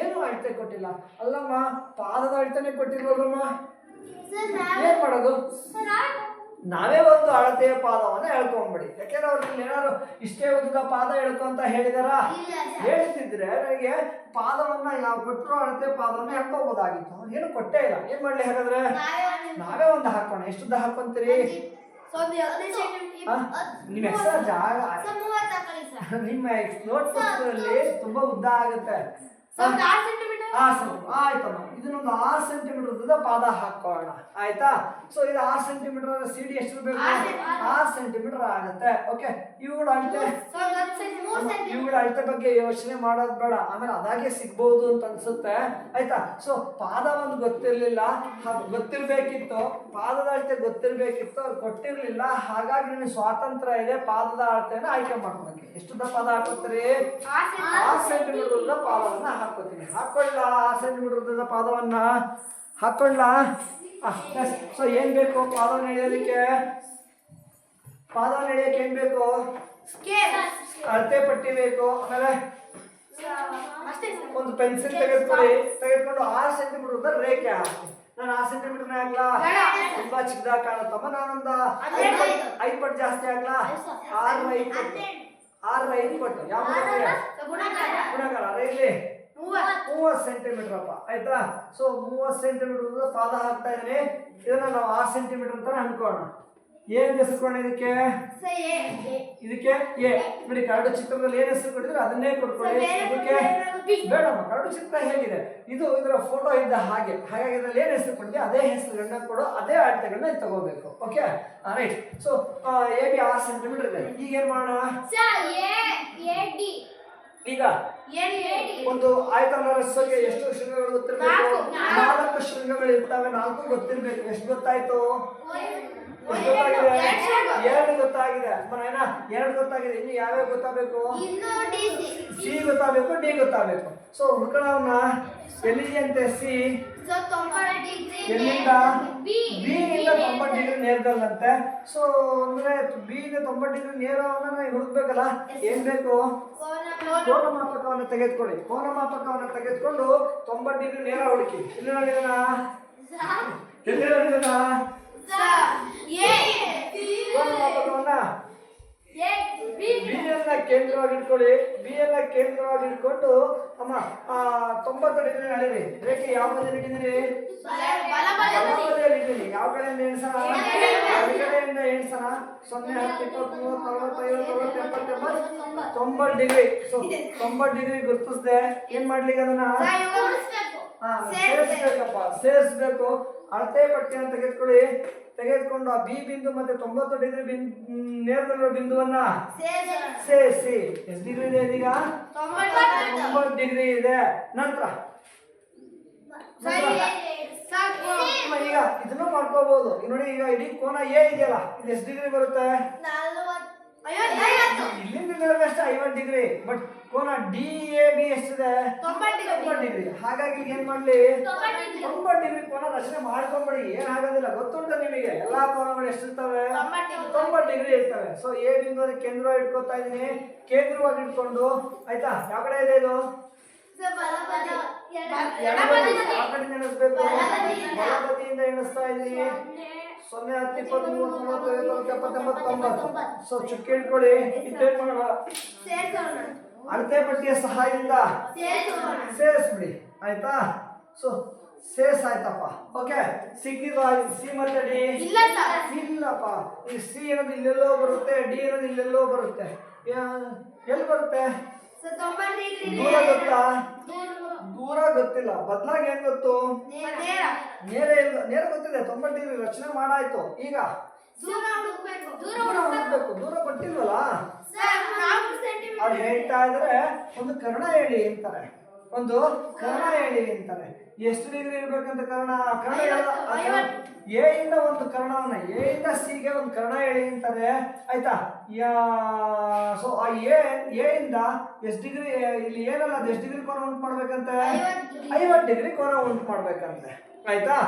ಏನು ಅಳತೆ ಕೊಟ್ಟಿಲ್ಲ. ಅಲ್ಲಮ್ಮ, ಪಾದದ ಅಳತೆನೆ ಕೊಟ್ಟಿಲ್ವಲ್ಲಮ್ಮ? ಏನ್ ಮಾಡೋದು? ನಾವೇ ಒಂದು ಅಳತೆಯ ಪಾದವನ್ನ ಹೇಳ್ಕೊಂಡ್ಬಿಡಿ. ಯಾಕೆಂದ್ರೆ ಅವ್ರಿಗೆ ಏನಾದ್ರು ಇಷ್ಟೇ ಉದ್ದದ ಪಾದ ಹೇಳ್ಕೊಂತ ಹೇಳಿದಾರ? ಹೇಳ್ತಿದ್ರೆ ನನಗೆ ಪಾದವನ್ನ ಯಾವ ಕೊಟ್ಟರು ಅಳತೆ ಪಾದವನ್ನ ಹೇಳ್ಕೋಬಹುದಾಗಿತ್ತು. ಅವ್ರು ಏನು ಕೊಟ್ಟೇ ಇಲ್ಲ. ಏನ್ ಮಾಡ್ಲಿ? ಹಾಗಾದ್ರೆ ನಾವೇ ಒಂದು ಹಾಕೋಣ. ಎಷ್ಟುದ್ದ ಹಾಕೊಂತೀರಿ? ನಿಮ್ಮ ಎಕ್ಸ್ಟ್ರಾ ಜಾಗ ನಿಮ್ಮ ನೋಟ್ ಪುಸ್ತಕದಲ್ಲಿ ತುಂಬಾ ಉದ್ದ ಆಗುತ್ತೆ. ಆಯ್ತಮ್ಮ, ಇದನ್ನೊಂದು 6 ಸೆಂಟಿಮೀಟರ್ ಉದ್ದದ ಪಾದ ಹಾಕೋಣ, ಆಯ್ತಾ? ಸೊ ಇದು 6 ಸೆಂಟಿಮೀಟರ್. ಸಿಡಿ ಎಷ್ಟು ಬೇಕು? 6 ಸೆಂಟಿಮೀಟರ್ ಆಗುತ್ತೆ. ಓಕೆ, ಇವುಗಳ ಅಳತೆ ಬಗ್ಗೆ ಯೋಚನೆ ಮಾಡೋದು ಬೇಡ. ಆಮೇಲೆ ಅದಾಗೆ ಸಿಗ್ಬಹುದು ಅಂತ ಅನ್ಸುತ್ತೆ, ಆಯ್ತಾ? ಸೊ ಪಾದ ಒಂದು ಗೊತ್ತಿರ್ಲಿಲ್ಲ, ಗೊತ್ತಿರ್ಬೇಕಿತ್ತು. ಪಾದದ ಅಳತೆ ಗೊತ್ತಿರ್ಬೇಕಿತ್ತು, ಅವ್ರು ಕೊಟ್ಟಿರ್ಲಿಲ್ಲ. ಹಾಗಾಗಿ ನಿಮಗೆ ಸ್ವಾತಂತ್ರ್ಯ ಇದೆ. ಪಾದದ ಅಳತೆನ ಆಯ್ಕೆ ಮಾಡ್ಕೊಳಕ್ಕೆ. ಎಷ್ಟುದ್ದ ಪಾದ ಹಾಕೋತೀರಿ? 6 ಸೆಂಟಿಮೀಟರ್ ಉದ್ದದ ಪಾದವನ್ನ ಹಾಕೋತೀನಿ. ಹಾಕೊಳ್ಳ 6 ಸೆಂಟಿಮೀಟರ್ ಉದ್ದದ ಪಾದವನ್ನ ಹಾಕೊಳ್ಳ. ಸೊ ಏನ್ ಬೇಕು ಪಾದವನ್ನು ಎಳೆಯೋದಕ್ಕೆ? ಪಾದವನ್ನು ಎಳೆಯಕ್ಕೆ ಏನ್ ಬೇಕು? ಅಳತೆ ಪಟ್ಟಿ ಬೇಕು. ಆಮೇಲೆ ಒಂದು ಪೆನ್ಸಿಲ್ ತೆಗೆದುಕೊಂಡು 6 ಸೆಂಟಿಮೀಟರ್ ಉದ್ದ ರೇಖೆ ಹಾಕಿ. ನಾನು 6 ಸೆಂಟಿಮೀಟರ್ ಆಗ್ಲಾ ತುಂಬಾ ಚಿಕ್ಕದಾಗ ಕಾಣುತ್ತಮ್ಮ. ನಾನೊಂದು 5 ಪಟ್ಟು ಜಾಸ್ತಿ ಆಗ್ಲಾ 6 5 ಪಟ್ಟು ಯಾವ ಗುಣಕಾರ ಇಲ್ಲಿ 30 ಸೆಂಟಿಮೀಟರ್ ಅಪ್ಪ. ಆಯ್ತಾ? ಸೊ 30 ಸೆಂಟಿಮೀಟರ್ ಪಾದ ಹಾಕ್ತಾ ಇದೀನಿ. ಇದನ್ನ ನಾವು 6 ಸೆಂಟಿಮೀಟರ್ ಅಂತ ಅನ್ಕೋಣ. ಏನ್ ಹೆಸರುಕೊಂಡು ಇದಕ್ಕೆ ಎ ನೋಡಿ. ಕರಡು ಚಿತ್ರದಲ್ಲಿ ಏನ್ ಹೆಸರು ಕೊಟ್ಟಿದ್ರೆ ಅದನ್ನೇ ಕೊಟ್ಕೊಳ್ಳಿ. ಇದಕ್ಕೆ ಬೇಡಮ್ಮ, ಕರಡು ಚಿತ್ರ ಹೇಗಿದೆ ಇದು ಇದರ ಫೋಟೋ ಇದ್ದ ಹಾಗಾಗಿ ಇದ್ರಲ್ಲಿ ಏನ್ ಹೆಸರು ಕೊಟ್ಟಿದೆ ಅದೇ ಹೆಸರುಗಳನ್ನ ಕೊಡು, ಅದೇ ಅಳತೆಗಳನ್ನ ತಗೋಬೇಕು. Okay right. So A B 6 centimetre ಇದೆ. ಈಗ ಏನ್ ಮಾಡೋಣ? ಈಗ ಒಂದು ಆಯತಾಕಾರ ರಸ್ಸಗೆ ಎಷ್ಟು ಶೃಂಗಗಳು ಗೊತ್ತಿರಬೇಕು? 4 ಶೃಂಗಗಳು ಇರ್ತವೆ. 4 ಗೊತ್ತಿರ್ಬೇಕು. ಎಷ್ಟು ಗೊತ್ತಾಯ್ತು? ಎಷ್ಟು ಗೊತ್ತಾಗಿದೆ? 2 ಗೊತ್ತಾಗಿದೆ. 2 ಗೊತ್ತಾಗಿದೆ. ಇನ್ನು ಯಾವ್ಯಾವ ಗೊತ್ತಾಗಬೇಕು? ಸಿ ಗೊತ್ತಾಗಬೇಕು, ಡಿ ಗೊತ್ತಾಗಬೇಕು. ಸೊ ಹುಡುಕಣವನ್ನ ಎಲ್ಲಿದೆ ಅಂತೆ? ಸಿ ಎಲ್ಲಿಂದ? ಬಿ ಇಂದ 90 ಡಿಗ್ರಿ ನೇರದಲ್ಲಂತೆ. ಸೊ ಅಂದ್ರೆ ಬಿ ಇಂದ 90 ಡಿಗ್ರಿ ನೇರವನ್ನ ನಾವು ಹುಡುಕ್ಬೇಕಲ್ಲ. ಏನ್ ಬೇಕು? ಕೋನ ಮಾಪಕವನ್ನು ತೆಗೆದುಕೊಳ್ಳಿ. ಕೋನ ಮಾಪಕವನ್ನು ತೆಗೆದುಕೊಂಡು 90 ಡಿಗ್ರಿ ನೇರ ಹುಡುಕಿ. ಇಲ್ಲಿ ನೋಡಿದನ ಎಲ್ಲಿ ನೋಡಿದನ ಕೋನ ಮಾಪಕವನ್ನ ಬಿಯನ್ನ ಕೇಂದ್ರವಾಗಿ ಇಟ್ಕೊಳ್ಳಿ. ಬಿಯನ್ನ ಕೇಂದ್ರವಾಗಿ ಇಟ್ಕೊಂಡು ಅಮ್ಮ 90 ಡಿಗ್ರಿ ಅಳಿರಿ. ರೇಖೆ ಯಾವ ಬದಿಯಲ್ಲಿ ಇಟ್ಟಿದ್ದೀರಿ? ಬಲಬದಿಯಲ್ಲಿ ಇಟ್ಟಿದ್ದೀನಿ. ಯಾವ ಕಡೆಯಿಂದ ಎಣಿಸೋಣ? ಎಡಗಡೆಯಿಂದ ಎಣಿಸೋಣ. 0 10 20 30 40 50 60 70 90 ಡಿಗ್ರಿ. ಸೊ 90 ಡಿಗ್ರಿ ಗುರುತಿಸದೆ ಏನ್ ಮಾಡ್ಲಿಕ್ಕೆ ಅದನ್ನ ಸೇರಿಸ್ಬೇಕಪ್ಪ, ಸೇರಿಸ್ಬೇಕು. ಅಳತೆ ಪಟ್ಟಿಯನ್ನು ತೆಗೆದುಕೊಂಡು ಆ ಬಿ ಬಿಂದು ಮತ್ತೆ 90 ಡಿಗ್ರಿ ನೇರದಲ್ಲಿರುವ ಬಿಂದುವನ್ನ ಸೇರಿಸಿ. ಎಷ್ಟು ಡಿಗ್ರಿ ಇದೆ ಇದೀಗ? 90 ಡಿಗ್ರಿ ಇದೆ. ನಂತರ ಈಗ ಇದನ್ನು ಮಾಡ್ಕೋಬಹುದು. ನೋಡಿ ಈಗ ಇಡೀ ಕೋನ ಎ ಇದೆಯಲ್ಲ, ಇದು ಎಷ್ಟು ಡಿಗ್ರಿ ಬರುತ್ತೆ? ಇಲ್ಲಿಂದ ಅಷ್ಟೇ 50 ಡಿಗ್ರಿ. ಬಟ್ ಕೋನ ಡಿ ಎ ಬಿ ಎಷ್ಟಿದೆ? 90 ಡಿಗ್ರಿ. ಹಾಗಾಗಿ ಏನ್ ಮಾಡ್ಲಿ? 90 ಡಿಗ್ರಿ ಕೋನ ರಚನೆ ಮಾಡ್ಕೊಂಬಿಡಿ. ಏನ್ ಆಗೋದಿಲ್ಲ. ಗೊತ್ತುಂಟ ನಿಮಗೆ ಎಲ್ಲಾ ಕೋನಗಳು ಎಷ್ಟಿರ್ತವೆ? 90 ಡಿಗ್ರಿ ಇರ್ತವೆ. ಸೊ ಎ ಬಿಂದು ಕೇಂದ್ರವಾಗಿ ಇಟ್ಕೊತಾ ಇದೀನಿ. ಕೇಂದ್ರವಾಗಿ ಇಟ್ಕೊಂಡು ಆಯ್ತಾ? ಯಾವ ಕಡೆ ಇದೆ ಇದು? ಎಡಬದಿ ಎಣಿಸ್ಬೇಕು. ಬಲಬದಿಯಿಂದ ಎಣಿಸ್ತಾ ಇದೀನಿ. 0 10 20 30 40 50 60 90. ಸೊ ಚುಕ್ಕಿ ಇಟ್ಕೊಳ್ಳಿ. ಇಟ್ಟೇನ್ ಮಾಡೋಣ? ಅಳತೆ ಪಟ್ಟಿಯ ಸಹಾಯದಿಂದ ಸೇರಿಸ್ಬಿಡಿ. ಆಯ್ತಾ? ಸೊ ಸೇರ್ಸ್ ಆಯ್ತಪ್ಪ. ಓಕೆ ಸಿಕ್ಕಿದ ಸಿ ಮತ್ತೆ ಡಿ ಇಲ್ಲಪ್ಪ. ಈ ಸಿ ಅನ್ನೋದು ಇಲ್ಲೆಲ್ಲೋ ಬರುತ್ತೆ, ಡಿ ಅನ್ನೋದು ಇಲ್ಲೆಲ್ಲೋ ಬರುತ್ತೆ. ಎಲ್ಲಿ ಬರುತ್ತೆ? ದೂರ ಗೊತ್ತಾ? ದೂರ ಗೊತ್ತಿಲ್ಲ. ಬದಲಾಗಿ ಏನ್ ಗೊತ್ತು? ನೇರ ಗೊತ್ತಿದೆ. 90 ಡಿಗ್ರಿ ರಚನೆ ಮಾಡಾಯ್ತು. ಈಗ ದೂರ ಹುಡುಕ್ಬೇಕು. ದೂರ ಕೊಟ್ಟಿಲ್ವಲ್ಲ. ಅವ್ರು ಹೇಳ್ತಾ ಇದ್ರೆ ಒಂದು ಕರ್ಣ ಹೇಳಿ ಅಂತಾರೆ. ಎಷ್ಟು ಡಿಗ್ರಿ ಇರ್ಬೇಕಂತ ಕರ್ಣ ಎ ಇಂದ ಒಂದು ಕರ್ಣವನ್ನ ಎ ಇಂದ ಸಿಗೆ ಒಂದು ಕರ್ಣ ಹೇಳಿ ಅಂತಾರೆ. ಆಯ್ತಾ? ಸೊ ಆ ಎ ಇಂದ ಎಷ್ಟು ಡಿಗ್ರಿ ಇಲ್ಲಿ ಏನಲ್ಲ ಅದು ಎಷ್ಟು ಡಿಗ್ರಿ ಕೋನ ಉಂಟು ಮಾಡ್ಬೇಕಂತೆ? 50 ಡಿಗ್ರಿ ಕೋನ ಉಂಟು ಮಾಡ್ಬೇಕಂತೆ. ಆಯ್ತಾ?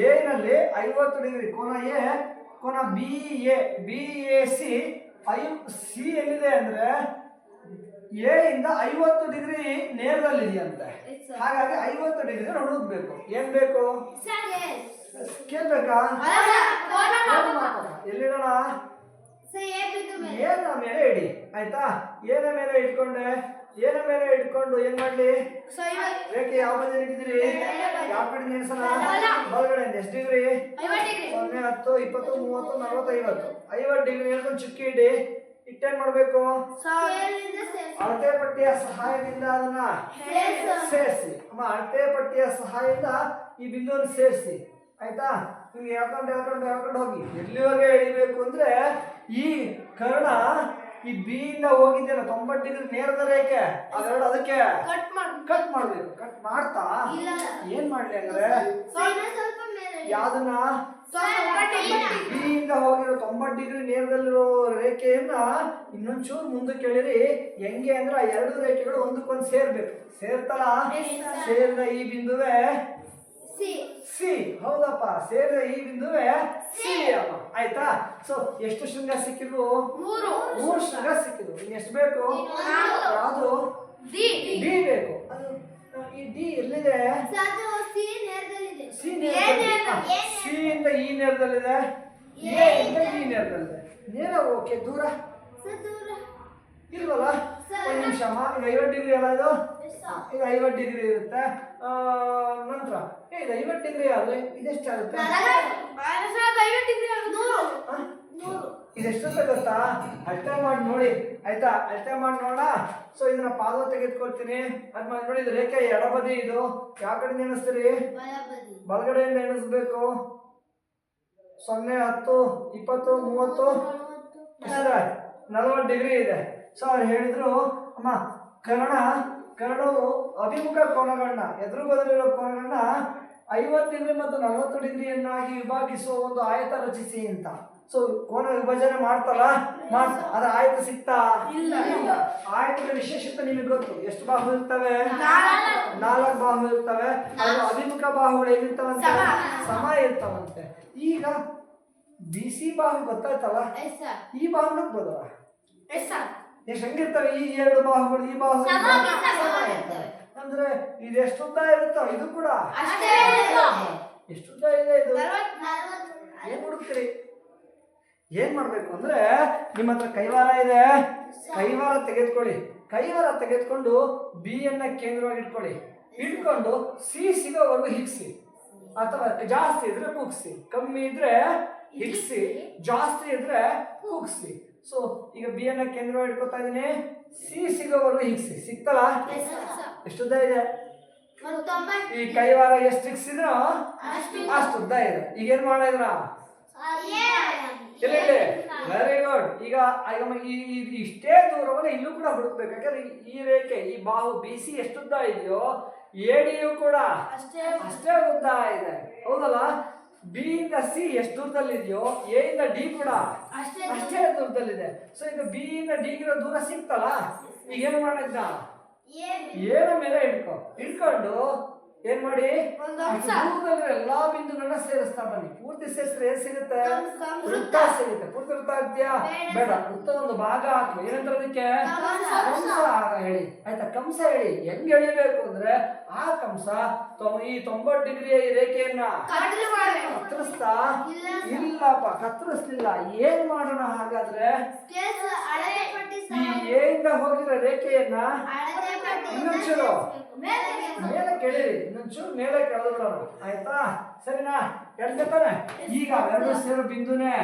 ಎ ನಲ್ಲಿ 50 ಡಿಗ್ರಿ ಕೋನ ಎ. ಕೋನ ಬಿ ಎ ಸಿ ಸಿ ಎಲ್ಲಿದೆ ಅಂದ್ರೆ ಎ ಇಂದ 50 ಡಿಗ್ರಿ ನೇರದಲ್ಲಿದೆಯಂತೆ. ಹಾಗಾಗಿ 50 ಡಿಗ್ರಿ ಹುಡುಕ್ಬೇಕು. ಏನ್ ಬೇಕು? ಕೇಳ್ಬೇಕಾ? ಎಲ್ಲಿಡೋಣ? ಏನ ಮೇಲೆ ಇಡಿ. ಆಯ್ತಾ? ಏನ ಮೇಲೆ ಇಟ್ಕೊಂಡು ಏನ್ ಮಾಡ್ಲಿ? ರೇಖೆ ಯಾವ ಬದಿ ಇಟ್ಟಿದ್ದೀರಿ? ಯಾವ ಕಡೆ ನೆನೆಸೋಣ? ಬಲಗಡೆಯಿಂದ. ಎಷ್ಟು ಡಿಗ್ರಿ? 0 10 20 30 40 50 ಡಿಗ್ರಿ ಹೇಳ್ಕೊಂಡು ಚುಕ್ಕಿ ಇಡಿ. ಇಟ್ಟೇನ್ ಮಾಡ್ಬೇಕು? ಅಳತೆ ಪಟ್ಟಿಯ ಸಹಾಯದಿಂದ ಅದನ್ನ ಸೇರಿಸಿ. ಅಳತೆ ಪಟ್ಟಿಯ ಸಹಾಯದಿಂದ ಈ ಬಿಂದುವನ್ನು ಸೇರಿಸಿ. ಆಯ್ತಾ? ನಿಮ್ಗೆ ಹೇಳ್ಕೊಂಡು ಹೋಗಿ ಎಲ್ಲಿವರೆಗೆ ಎಳಿಬೇಕು ಅಂದ್ರೆ ಈ ಕರ್ಣ ಈ ಬಿ ಇಂದ ಹೋಗಿದ್ದೆಲ್ಲ 90 ಡಿಗ್ರಿ ನೇರದ ರೇಖೆ ಅದೆರಡು ಅದಕ್ಕೆ ಕಟ್ ಮಾಡ್ಬೇಕು. ಕಟ್ ಮಾಡ್ತಾ ಏನ್ ಮಾಡ್ಲಿ ಅಂದ್ರೆ ಯಾವ್ದನ್ನ ಬಿ ಇಂದ ಹೋಗಿರೋ 90 ಡಿಗ್ರಿ ನೇರದಲ್ಲಿರೋ ರೇಖೆಯನ್ನ ಇನ್ನೊಂಚೂರು ಮುಂದಕ್ಕೆ ಎಳಿರಿ. ಹೆಂಗೆ ಅಂದ್ರೆ ಆ ಎರಡು ರೇಖೆಗಳು ಒಂದಕ್ಕೊಂದು ಸೇರ್ಬೇಕು. ಸೇರ್ತಲ್ಲ? ಸೇರಿದ ಈ ಬಿಂದುವೆ ಸಿ. ಹೌದಪ್ಪ, ಸೇರಿದ ಈ ಬಿಂದುವೆ ಸಿ ಅಮ್ಮ. ಆಯ್ತಾ? ಸೊ ಎಷ್ಟು ಶೃಂಗ ಸಿಕ್ಕಿದ್ವು? 3 ಶೃಂಗ ಸಿಕ್ಕಿದ್ವು. ಇನ್ನು ಎಷ್ಟು ಬೇಕು? ಯಾವುದು? ಡಿ ಬೇಕು. ಅದು ಈ ಡಿ ಎಲ್ಲಿದೆ? ಸಿ ಇಂದ ಈ ನೇರದಲ್ಲಿದೆ, ಎ ಇಂದ ಈ ನೇರದಲ್ಲಿದೆ. ನೇರ ಓಕೆ, ದೂರ ಇಲ್ವಲ್ಲ? ಒಂದು ನಿಮಿಷ ಅಮ್ಮ, ಇದು 50 ಡಿಗ್ರಿ ಅಲ್ಲ ಇದು? ಇದು 50 ಡಿಗ್ರಿ ಇರುತ್ತೆ. ನಂತರ ಇದು 50 ಡಿಗ್ರಿ ಆದರೆ ಇದೆಷ್ಟಾಗುತ್ತೆ? ಇದೆಷ್ಟು ಗೊತ್ತಾ? ಅಳತೆ ಮಾಡಿ ನೋಡಿ ಆಯ್ತಾ? ಅಳತೆ ಮಾಡಿ ನೋಡೋಣ. ಸೊ ಇದನ್ನ ಪಾದ ತೆಗೆದುಕೊಳ್ತೀನಿ. ಅದ್ ಮಾಡಿ ನೋಡಿ, ಇದು ರೇಖೆ ಎಡಬದಿ. ಇದು ಯಾವ ಕಡೆಯಿಂದ ಎಣಿಸ್ತೀರಿ? ಬಲಗಡೆಯಿಂದ ಎಣಿಸ್ಬೇಕು. 0, 10, 20, 30 ಎಷ್ಟಿದೆ? 40 ಡಿಗ್ರಿ ಇದೆ. ಸೊ ಅವ್ರು ಹೇಳಿದ್ರು, ಅಮ್ಮ ಕರ್ಣವು ಅಭಿಮುಖ ಕೋನಗಳನ್ನ, ಎದುರು ಬದಲಿರೋ ಕೋನಗಳನ್ನ 50 ಡಿಗ್ರಿ ಮತ್ತು 40 ಡಿಗ್ರಿಯನ್ನಾಗಿ ವಿಭಾಗಿಸುವ ಒಂದು ಆಯತ ರಚಿಸಿ ಅಂತ. ಸೊ ಕೋನ ವಿಭಜನೆ ಮಾಡ್ತಾರ, ಅದ್ರ ಆಯತ ಸಿಗ್ತಾ? ಇಲ್ಲ. ಆಯತದ ವಿಶೇಷತೆ ನಿಮಗೆ ಗೊತ್ತು. ಎಷ್ಟು ಬಾಹು ಇರ್ತವೆ? 4 ಬಾಹು ಇರ್ತವೆ. ಅದು ಅಭಿಮುಖ ಬಾಹುಗಳು ಏನಿರ್ತಾವಂತೆ? ಸಮ ಇರ್ತಾವಂತೆ. ಈಗ ಬಿಸಿ ಬಾಹು ಗೊತ್ತಾಯ್ತಲ್ಲ, ಈ ಬಾಹು ನುಗ್ಬೋದಲ್ಲ? ಎಷ್ಟು ಹೆಂಗಿರ್ತವೆ ಈ 2 ಬಾಹುಗಳು? ಈ ಬಾಹು ಅಂದ್ರೆ ಇದು ಎಷ್ಟು ಉದ್ದ ಇರುತ್ತೋ ಇದು ಕೂಡ ಎಷ್ಟು ಉದ್ದ ಇದೆ. ಇದು ಏನ್ ಹುಡುಕ್ತೀರಿ? ಏನ್ ಮಾಡ್ಬೇಕು ಅಂದ್ರೆ, ನಿಮ್ಮ ಹತ್ರ ಕೈವಾರ ಇದೆ, ಕೈವಾರ ತೆಗೆದುಕೊಳ್ಳಿ. ಕೈವಾರ ತೆಗೆದುಕೊಂಡು ಬಿ ಅನ್ನ ಕೇಂದ್ರವಾಗಿ ಇಟ್ಕೊಳ್ಳಿ. ಇಟ್ಕೊಂಡು ಸಿ ಸಿಗೋವರೆಗೂ ಹಿಗ್ಸಿ, ಅಥವಾ ಜಾಸ್ತಿ ಇದ್ರೆ ಕುಗ್ಸಿ, ಕಮ್ಮಿ ಇದ್ರೆ ಹಿಗ್ಸಿ, ಜಾಸ್ತಿ ಇದ್ರೆ ಕುಗ್ಸಿ. ಸೊ ಈಗ ಬಿ ಅನ್ನ ಕೇಂದ್ರವಾಗಿ ಇಟ್ಕೊತಾ ಇದೀನಿ. ಸಿ ಸಿಗೋವರೆಗೂ ಹಿಗ್ಸಿ. ಸಿಕ್ತಲ್ಲ? ಎಷ್ಟು ಉದ್ದ ಇದೆ? ಈ ಕೈವಾರ ಎಷ್ಟು ಹಿಗ್ಸಿದ್ರೋ ಅಷ್ಟು ಉದ್ದ ಇದೆ. ಈಗ ಏನ್ ಮಾಡಿದ್ರ? Very good. ಈಗ ಇಷ್ಟೇ ದೂರವನ್ನು ಇಲ್ಲೂ ಕೂಡ ಹುಡುಕ್ಬೇಕು. ಯಾಕಂದ್ರೆ ಈ ರೇಖೆ, ಈ ಬಾಹು ಬಿ ಸಿ ಎಷ್ಟು ಉದ್ದ ಇದೆಯೋ ಎಡಿಯು ಕೂಡ ಅಷ್ಟೇ ಉದ್ದ ಇದೆ. ಹೌದಲ್ಲ? ಬಿ ಇಂದ ಸಿ ಎಷ್ಟು ದೂರದಲ್ಲಿದೆಯೋ ಎ ಇಂದ ಡಿ ಕೂಡ ಅಷ್ಟೇ ದೂರದಲ್ಲಿದೆ. ಸೊ ಈಗ ಬಿ ಇಂದ ಡಿ ಗಿರೋ ದೂರ ಸಿಕ್ತಲ್ಲ? ಈಗ ಏನ್ ಮಾಡಿದ್ದ? ಏನ ಮೇಲೆ ಇಟ್ಕೊಂಡು ಏನ್ ಮಾಡಿ, ಎಲ್ಲಾ ಬಿಂದುಗಳನ್ನ ಸೇರಿಸ್ತಾ ಬನ್ನಿ. ಪೂರ್ತಿ ಸೇರಿಸಿದ್ರೆ ಏನ್ ಸಿಗುತ್ತೆ? ವೃತ್ತ ಸಿಗುತ್ತೆ. ಪೂರ್ತಿ ವೃತ್ತ ಆಗ್ತೀಯಾ? ಬೇಡ, ವೃತ್ತ ಒಂದು ಭಾಗ ಹಾಕು. ಏನಂತ ಅದಕ್ಕೆ? ಕಂಸ ಹೇಳಿ ಆಯ್ತಾ? ಕಂಸ ಹೇಳಿ. ಹೆಂಗ್ ಎಳಿಬೇಕು ಅಂದ್ರೆ, ಆ ಕಂಸ ಈ 90 ಡಿಗ್ರಿಯ ಈ ರೇಖೆಯನ್ನ ಕತ್ತರಿಸ್ತಾ? ಇಲ್ಲಪ್ಪ, ಕತ್ತರಿಸ್ಲಿಲ್ಲ. ಏನ್ ಮಾಡೋಣ ಹಾಗಾದ್ರೆ? ಈ ಎ ಇಂದ ಹೋಗಿರೋ ರೇಖೆಯನ್ನ ಇನ್ನೊಂಚೂರು ಮೇಲೆ ಕೆಳಿರಿ, ಇನ್ನೊಂಚೂರು ಮೇಲೆ ಕೆಳದು ಬಿಡೋಣ. ಆಯ್ತಾ? ಸರಿನಾ? ಎಳ್ತಾನೆ. ಈಗ ಎರಡು ಸೇರೋ ಬಿಂದುನೇ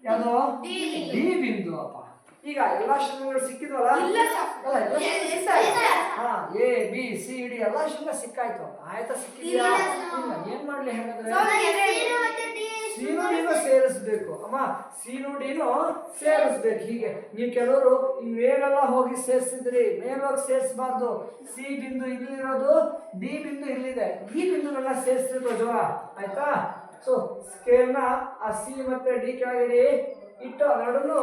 ಯಾವುದು? ಡಿ ಬಿಂದು. ಅಪ್ಪ ಈಗ ಎಲ್ಲಾ ಶೃಂಗಗಳು ಸಿಕ್ಕಿದ್ವಲ್ಲ? ಎ ಬಿ ಸಿ ಡಿ ಎಲ್ಲಾ ಶೃಂಗ ಸಿಕ್ಕಾಯ್ತು. ಆಯ್ತಾ? ಸಿಕ್ಕಿದ್ಯಾ? ಇಲ್ಲ. ಏನ್ ಮಾಡ್ಲಿ ಹಾಗಾದ್ರೆ? ಸಿನು ಡಿನು ಸೇರಿಸ್ಬೇಕು. ಅಮ್ಮ ಸಿನು ಡಿನು ಸೇರಿಸ್ಬೇಕು. ಹೀಗೆ ನೀವು ಕೆಲವರು ಈ ಮೇಲೆಲ್ಲ ಹೋಗಿ ಸೇರಿಸಿದ್ರಿ, ಮೇಲೋಗಿ ಸೇರಿಸಬಾರ್ದು. ಸಿ ಬಿಂದು ಇಲ್ಲಿರೋದು, ಡಿ ಬಿಂದು ಇಲ್ಲಿದೆ. ಈ ಬಿಂದುಗಳನ್ನ ಸೇರಿಸ್ಬೇಕು ಜೋರ. ಆಯ್ತಾ? ಸೊ ಸ್ಕೇಲ್ನ ಆ ಸಿ ಮತ್ತೆ ಡಿ ಕೆಳಗಡೆ ಇಟ್ಟು ಅವೆರಡನ್ನು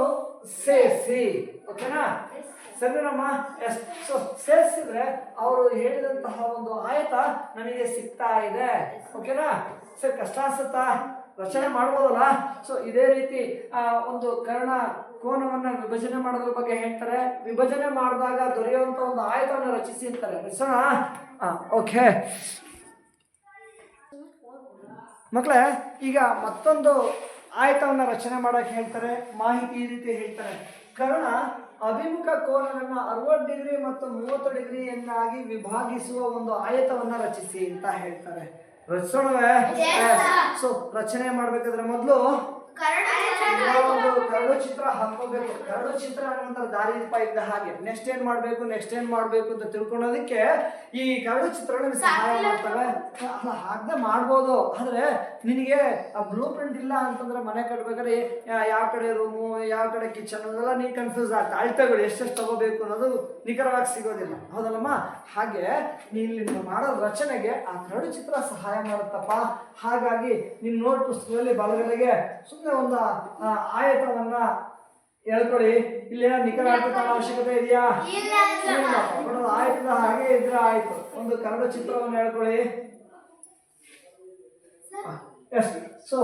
ಸೇರಿಸಿ. ಓಕೆನಾ? ಸರಿನಮ್ಮ? ಎಸ್. ಸೊ ಸೇರಿಸಿದ್ರೆ ಅವರು ಹೇಳಿದಂತಹ ಒಂದು ಆಯತ ನನಗೆ ಸಿಗ್ತಾ ಇದೆ. ಓಕೆನಾ? ಸರಿ, ಕಷ್ಟ ಅನ್ಸುತ್ತಾ? ರಚನೆ ಮಾಡ್ಬೋದಲ್ಲ? ಸೊ ಇದೇ ರೀತಿ ಒಂದು ಕರ್ಣ ಕೋನವನ್ನ ವಿಭಜನೆ ಮಾಡೋದ್ರ ಬಗ್ಗೆ ಹೇಳ್ತಾರೆ. ವಿಭಜನೆ ಮಾಡಿದಾಗ ದೊರೆಯುವಂತ ಒಂದು ಆಯತವನ್ನು ರಚಿಸಿ ಅಂತಾರೆ. ರಚಿಸೋಣ? ಓಕೆ ಮಕ್ಕಳೇ, ಈಗ ಮತ್ತೊಂದು ಆಯತವನ್ನು ರಚನೆ ಮಾಡಕ್ಕೆ ಹೇಳ್ತಾರೆ. ಮಾಹಿತಿ ಈ ರೀತಿ ಹೇಳ್ತಾರೆ. ಕರ್ಣ ಅಭಿಮುಖ ಕೋನವನ್ನು 60 ಡಿಗ್ರಿ ಮತ್ತು 30 ಡಿಗ್ರಿಯನ್ನಾಗಿ ವಿಭಾಗಿಸುವ ಒಂದು ಆಯತವನ್ನು ರಚಿಸಿ ಅಂತ ಹೇಳ್ತಾರೆ. ರಚಿಸೋಣವೇ? ಸೊ ರಚನೆ ಮಾಡ್ಬೇಕಾದ್ರೆ ಮೊದಲು ಕರಡು ಚಿತ್ರ ಹಾಕೋಬೇಕು. ಕರಡು ಚಿತ್ರ ಅನ್ನುವಂಥ ದಾರಿದೀಪ ಇದ್ದ ಹಾಗೆ ನೆಕ್ಸ್ಟ್ ಏನ್ ಮಾಡ್ಬೇಕು ಅಂತ ತಿಳ್ಕೊಳ್ಳೋದಕ್ಕೆ ಈ ಕರಡು ಚಿತ್ರಗಳು ಸಹಾಯ ಮಾಡ್ತವೆ. ಹಾಗೆ ಮಾಡ್ಬೋದು. ಆದ್ರೆ ನಿನಗೆ ಆ ಬ್ಲೂ ಪ್ರಿಂಟ್ ಇಲ್ಲ ಅಂತಂದ್ರೆ ಮನೆ ಕಟ್ಬೇಕಾದ್ರೆ ಯಾವ ಕಡೆ ರೂಮು, ಯಾವ ಕಡೆ ಕಿಚನ್ ಅದೆಲ್ಲ ನೀ ಕನ್ಫ್ಯೂಸ್ ಆಗ್ತದೆ. ಅಳತೆಗಳು ಎಷ್ಟೆಷ್ಟು ತಗೋಬೇಕು ಅನ್ನೋದು ನಿಖರವಾಗಿ ಸಿಗೋದಿಲ್ಲ. ಹೌದಲ್ಲಮ್ಮ? ಹಾಗೆ ನೀನು ಮಾಡೋ ರಚನೆಗೆ ಆ ಕರಡು ಚಿತ್ರ ಸಹಾಯ ಮಾಡುತ್ತಪ್ಪ. ಹಾಗಾಗಿ ನಿನ್ನ ನೋಟ್ ಪುಸ್ತಕದಲ್ಲಿ ಬಲಗಡೆಗೆ ಸುಮ್ಮನೆ ಒಂದು ಆಯತವನ್ನ ಹೇಳ್ಕೊಳ್ಳಿ. ಇಲ್ಲಿ ನಿಖರ ಅವಶ್ಯಕತೆ ಇದೆಯಾ? ಆಯತದ ಹಾಗೆ ಇದ್ರೆ ಆಯ್ತು. ಒಂದು ಕರಡು ಚಿತ್ರವನ್ನು ಹೇಳ್ಕೊಳ್ಳಿ. ಸೊ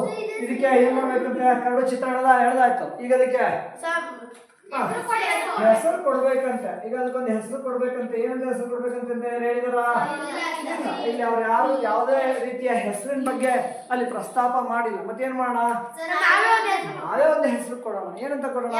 ಇದಕ್ಕೆ ಏನ್ ಮಾಡ್ಬೇಕಂದ್ರೆ ಕರಡು ಚಿತ್ರ ಹೇಳ್ದಾಯ್ತು. ಈಗ ಅದಕ್ಕೆ ಹೆಸರು ಕೊಡ್ಬೇಕಂತೆ. ಈಗ ಅದಕ್ಕೊಂದು ಹೆಸರು ಕೊಡ್ಬೇಕಂತ. ಏನಂತ ಹೆಸರು ಕೊಡ್ಬೇಕಂತ ಹೇಳಿದಾರ? ಇಲ್ಲಿ ಅವ್ರು ಯಾರು ಯಾವುದೇ ರೀತಿಯ ಹೆಸರಿನ ಬಗ್ಗೆ ಅಲ್ಲಿ ಪ್ರಸ್ತಾಪ ಮಾಡಿಲ್ಲ. ಮತ್ತೇನ್ ಮಾಡೋಣ? ನಾವೇ ಒಂದು ಹೆಸರು ಕೊಡೋಣ. ಏನಂತ ಕೊಡೋಣ?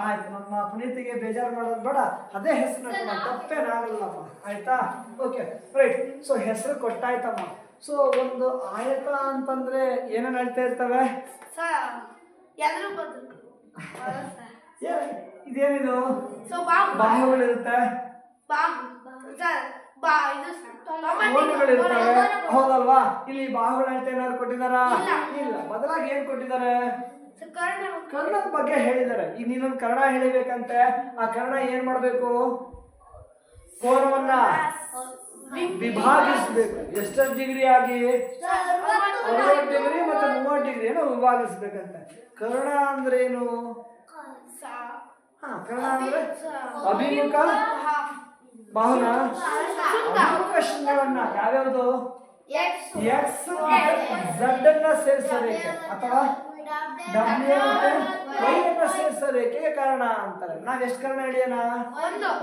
ಆಯ್ತು. ನಮ್ಮ ಪುನೀತಿಗೆ ಬೇಜಾರು ಮಾಡೋದು ಬೇಡ, ಅದೇ ಹೆಸರು ತಪ್ಪೇನಾಗಲ್ಲಮ್ಮ. ಆಯ್ತಾ? Okay right. ಸೊ ಹೆಸರು ಕೊಟ್ಟಾಯ್ತಮ್ಮ. ಸೊ ಒಂದು ಆಯತ ಅಂತಂದ್ರೆ ಏನೇನು ಹೇಳ್ತಾ ಇರ್ತವೆ? ಇದೇನಿದು? ಬಾಹುಗಳಿರುತ್ತೆ, ಕೋಣಗಳಿರ್ತವೆ, ಹೌದಲ್ವಾ? ಇಲ್ಲಿ ಬಾಹುಗಳ ಅಂತ ಏನಾದ್ರು ಕೊಟ್ಟಿದಾರ? ಇಲ್ಲ. ಬದಲಾಗಿ ಏನ್ ಕೊಟ್ಟಿದ್ದಾರೆ? ಕರ್ಣದ ಬಗ್ಗೆ ಹೇಳಿದ್ದಾರೆ. ಈಗ ನೀನೊಂದು ಕರ್ಣ ಹೇಳಿಬೇಕಂತೆ. ಆ ಕರ್ಣ ಏನ್ ಮಾಡ್ಬೇಕು? ಕೋನವನ್ನ ವಿಭಾಗಿಸ್ಬೇಕು. ಎಷ್ಟು ಡಿಗ್ರಿ ಆಗಿ? 60 ಡಿಗ್ರಿ ಮತ್ತು 30 ಡಿಗ್ರಿಯನ್ನು ವಿಭಾಗಿಸ್ಬೇಕಂತೆ. ಕರ್ಣ ಅಂದ್ರೆ ಏನು? ಕರ್ಣ ಅಂದ್ರೆ ಅಭಿಮುಖ ಬಾಹುನ ಅಭಿಮುಖ ಶೃಂಗವನ್ನ ಯಾವ್ಯಾವುದು? ಎಕ್ಸ್ ಝಡ್ ಅನ್ನ ಸೇರಿಸೋ ರೇಖೆ ಅಥವಾ ಡಬ್ಲ್ಯೂ ವೈ ಅನ್ನ ಸೇರಿಸೋ ರೇಖೆಗೆ ಕರ್ಣ ಅಂತಾರೆ. ನಾವ್ ಎಷ್ಟು ಕರ್ಣ ಹೇಳಿಯೋಣ?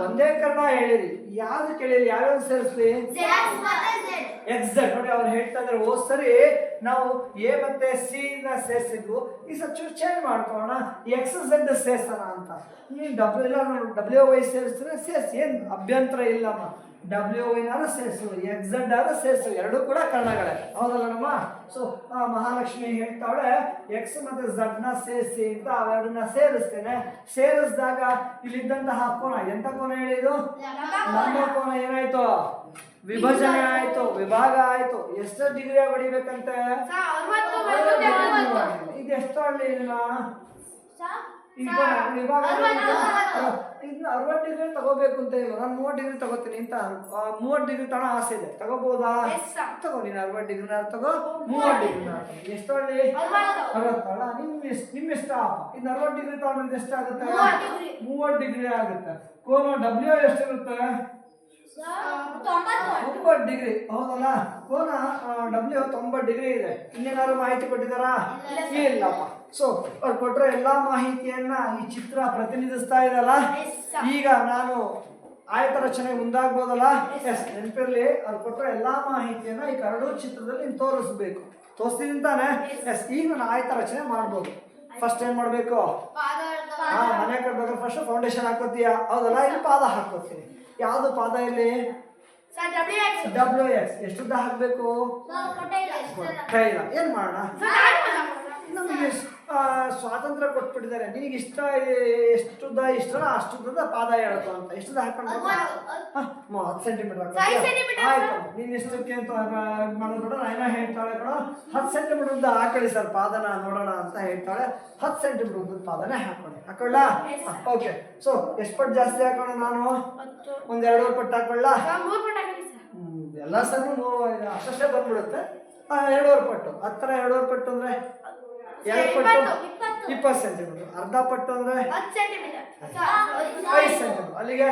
ಒಂದೇ ಕರ್ಣ ಹೇಳಿರಿ. ಯಾವ್ದು ಕೇಳಿರಿ? ಯಾವ್ಯಾವ್ದು ಸೇರಿಸ್ಲಿ? X Z. ನೋಡಿ ಅವ್ರು ಹೇಳ್ತಾ ಇದ್ರೆ ಹೋದ್ ಸರಿ ನಾವು ಎ ಮತ್ತೆ ಸಿ ನ ಸೇರಿಸಿದ್ವು. ಈ ಸಲ ಚೇಂಜ್ ಮಾಡ್ಕೋಣ, ಎಕ್ಸ್ ಝಡ್ ಸೇರ್ಸೋಣ ಅಂತ. ಡಬ್ಲ್ಯೂ ವೈ ಸೇರಿಸಿದ್ರೆ ಸೇರಿಸಿ, ಏನ್ ಅಭ್ಯಂತರ ಇಲ್ಲಮ್ಮ. ಡಬ್ಲ್ಯೂ ವೈನಾರ ಸೇರಿಸು, ಎಕ್ಸ್ ಝಡ್ ಆರ ಸೇರಿಸು, ಎರಡೂ ಕೂಡ ಕರ್ಣಗಳೇ, ಹೌದಲ್ಲ ನಮ್ಮ? ಸೊ ಮಹಾಲಕ್ಷ್ಮಿ ಹೇಳ್ತಾವಳೆ ಎಕ್ಸ್ ಮತ್ತೆ ಝಡ್ ನ ಸೇರಿಸಿ ಅಂತ ಅವೆರಡನ್ನ ಸೇರಿಸ್ತೇನೆ. ಸೇರಿಸಿದಾಗ ಇಲ್ಲಿದ್ದಂತಹ ಕೋನ ಎಂತ ಕೋನ ಹೇಳಿದು? ಲಂಬ ಕೋನ ಏನಾಯ್ತು? ವಿಭಜನೆ ಆಯ್ತು, ವಿಭಾಗ ಆಯ್ತು. ಎಷ್ಟು ಡಿಗ್ರಿ ಹೊಡಿಬೇಕಂತೆ? ಇದು ಎಷ್ಟು ಹಳ್ಳಿ ಇದನ್ನ ಈಗ ವಿಭಾಗ ಇದನ್ನ 60 ಡಿಗ್ರಿ ತಗೋಬೇಕು ಅಂತ ಇಲ್ಲ. ನಾನು 30 ಡಿಗ್ರಿ ತಗೋತೀನಿ ಅಂತ 30 ಡಿಗ್ರಿ ತನ ಆಸೆ ಇದೆ. ತಗೋಬಹುದಾ? ತಗೋ. ನೀನು 60 ಡಿಗ್ರಿ ತಗೋ, 30 ಡಿಗ್ರಿ ಎಷ್ಟು ಹಳ್ಳಿ? 60. ನಿಮ್ ಇಷ್ಟ. ಇನ್ನು 60 ಡಿಗ್ರಿ ತಗೊಂಡ್ರೆ ಎಷ್ಟಾಗುತ್ತೆ? 30 ಡಿಗ್ರಿ ಆಗುತ್ತೆ. ಕೋನ ಡಬ್ಲ್ಯೂ ಎಷ್ಟಿರುತ್ತೆ? 90 ಡಿಗ್ರಿ, ಹೌದಲ್ಲ? ಕೋನ ಡಬ್ಲ್ಯೂ 90 ಡಿಗ್ರಿ ಇದೆ. ಇನ್ನೇನಾದ್ರು ಮಾಹಿತಿ ಕೊಟ್ಟಿದ್ದಾರಾ? ಇಲ್ಲಪ್ಪ. ಸೊ ಅವ್ರು ಕೊಟ್ಟರೆ ಎಲ್ಲಾ ಮಾಹಿತಿಯನ್ನ ಈ ಚಿತ್ರ ಪ್ರತಿನಿಧಿಸ್ತಾ ಇದಲ್ಲ. ಈಗ ನಾನು ಆಯತ ರಚನೆ ಮುಂದಾಗ್ಬೋದಲ್ಲ? ಎಸ್, ನೆನಪಿರ್ಲಿ. ಅವ್ರು ಕೊಟ್ಟರೆ ಎಲ್ಲಾ ಮಾಹಿತಿಯನ್ನ ಈ ಕರಡು ಚಿತ್ರದಲ್ಲಿ ನೀನು ತೋರಿಸ್ಬೇಕು. ತೋರಿಸ್ತೀನಿ ತಾನೆ? ಎಸ್. ಈಗ ನಾನು ಆಯತ ರಚನೆ ಮಾಡ್ಬೋದು. ಫಸ್ಟ್ ಏನ್ ಮಾಡ್ಬೇಕು? ಮನೆ ಕಟ್ಬೇಕಾದ್ರೆ ಫಸ್ಟ್ ಫೌಂಡೇಶನ್ ಹಾಕೋತೀಯ, ಹೌದಲ್ಲ? ಇಲ್ಲಿ ಪಾದ ಹಾಕೋತೀನಿ. ಯಾವ್ದು ಪಾದ ಇಲ್ಲಿ? W X. ಎಷ್ಟುದ್ದ ಹಾಕ್ಬೇಕು? ಏನ್ ಮಾಡೋಣ? ನಮಗೆ ಸ್ವಾತಂತ್ರ್ಯ ಕೊಟ್ಬಿಟ್ಟಿದ್ದಾರೆ. ನಿನಗೆ ಇಷ್ಟ ಎಷ್ಟುದ್ದ ಇಷ್ಟನ ಅಷ್ಟುದ್ದ ಪಾದ ಹೇಳ್ಕೊ ಅಂತ. ಎಷ್ಟುದ್ದ ಹಾಕೊಂಡು 10 ಸೆಂಟಿಮೀಟರ್ ಆಯ್ತು. ನೀನ್ ಇಷ್ಟಕ್ಕೆ ಅಂತ ಮಾಡೋದು ನಾನೇನೋ ಹೇಳ್ತಾಳೆ ಕಣ. 10 ಸೆಂಟಿಮೀಟರ್ ಉದ್ದ ಹಾಕೊಳ್ಳಿ ಸರ್ ಪಾದನ ನೋಡೋಣ ಅಂತ ಹೇಳ್ತಾಳೆ. 10 ಸೆಂಟಿಮೀಟರ್ ಉದ್ದದ ಪಾದನೇ ಹಾಕೊಳ್ಳ. ಓಕೆ. ಸೊ ಎಷ್ಟು ಪಟ್ಟು ಜಾಸ್ತಿ ಹಾಕೋಣ? ನಾನು ಒಂದ್ 2 ಪಟ್ಟು ಹಾಕೊಳ್ಳ. ಎಲ್ಲ ಸರ್ ಅಷ್ಟೇ ಬಂದ್ಬಿಡುತ್ತೆ. 2 ಪಟ್ಟು. ಹತ್ರ 2 ಪಟ್ಟು ಅಂದ್ರೆ 2 ಪಟ್ಟು 20 ಸೆಂಟಿಮೀಟರ್. ಅರ್ಧ ಪಟ್ಟು ಅಂದ್ರೆ 5 ಸೆಂಟಿಮೀಟರ್. ಅಲ್ಲಿಗೆ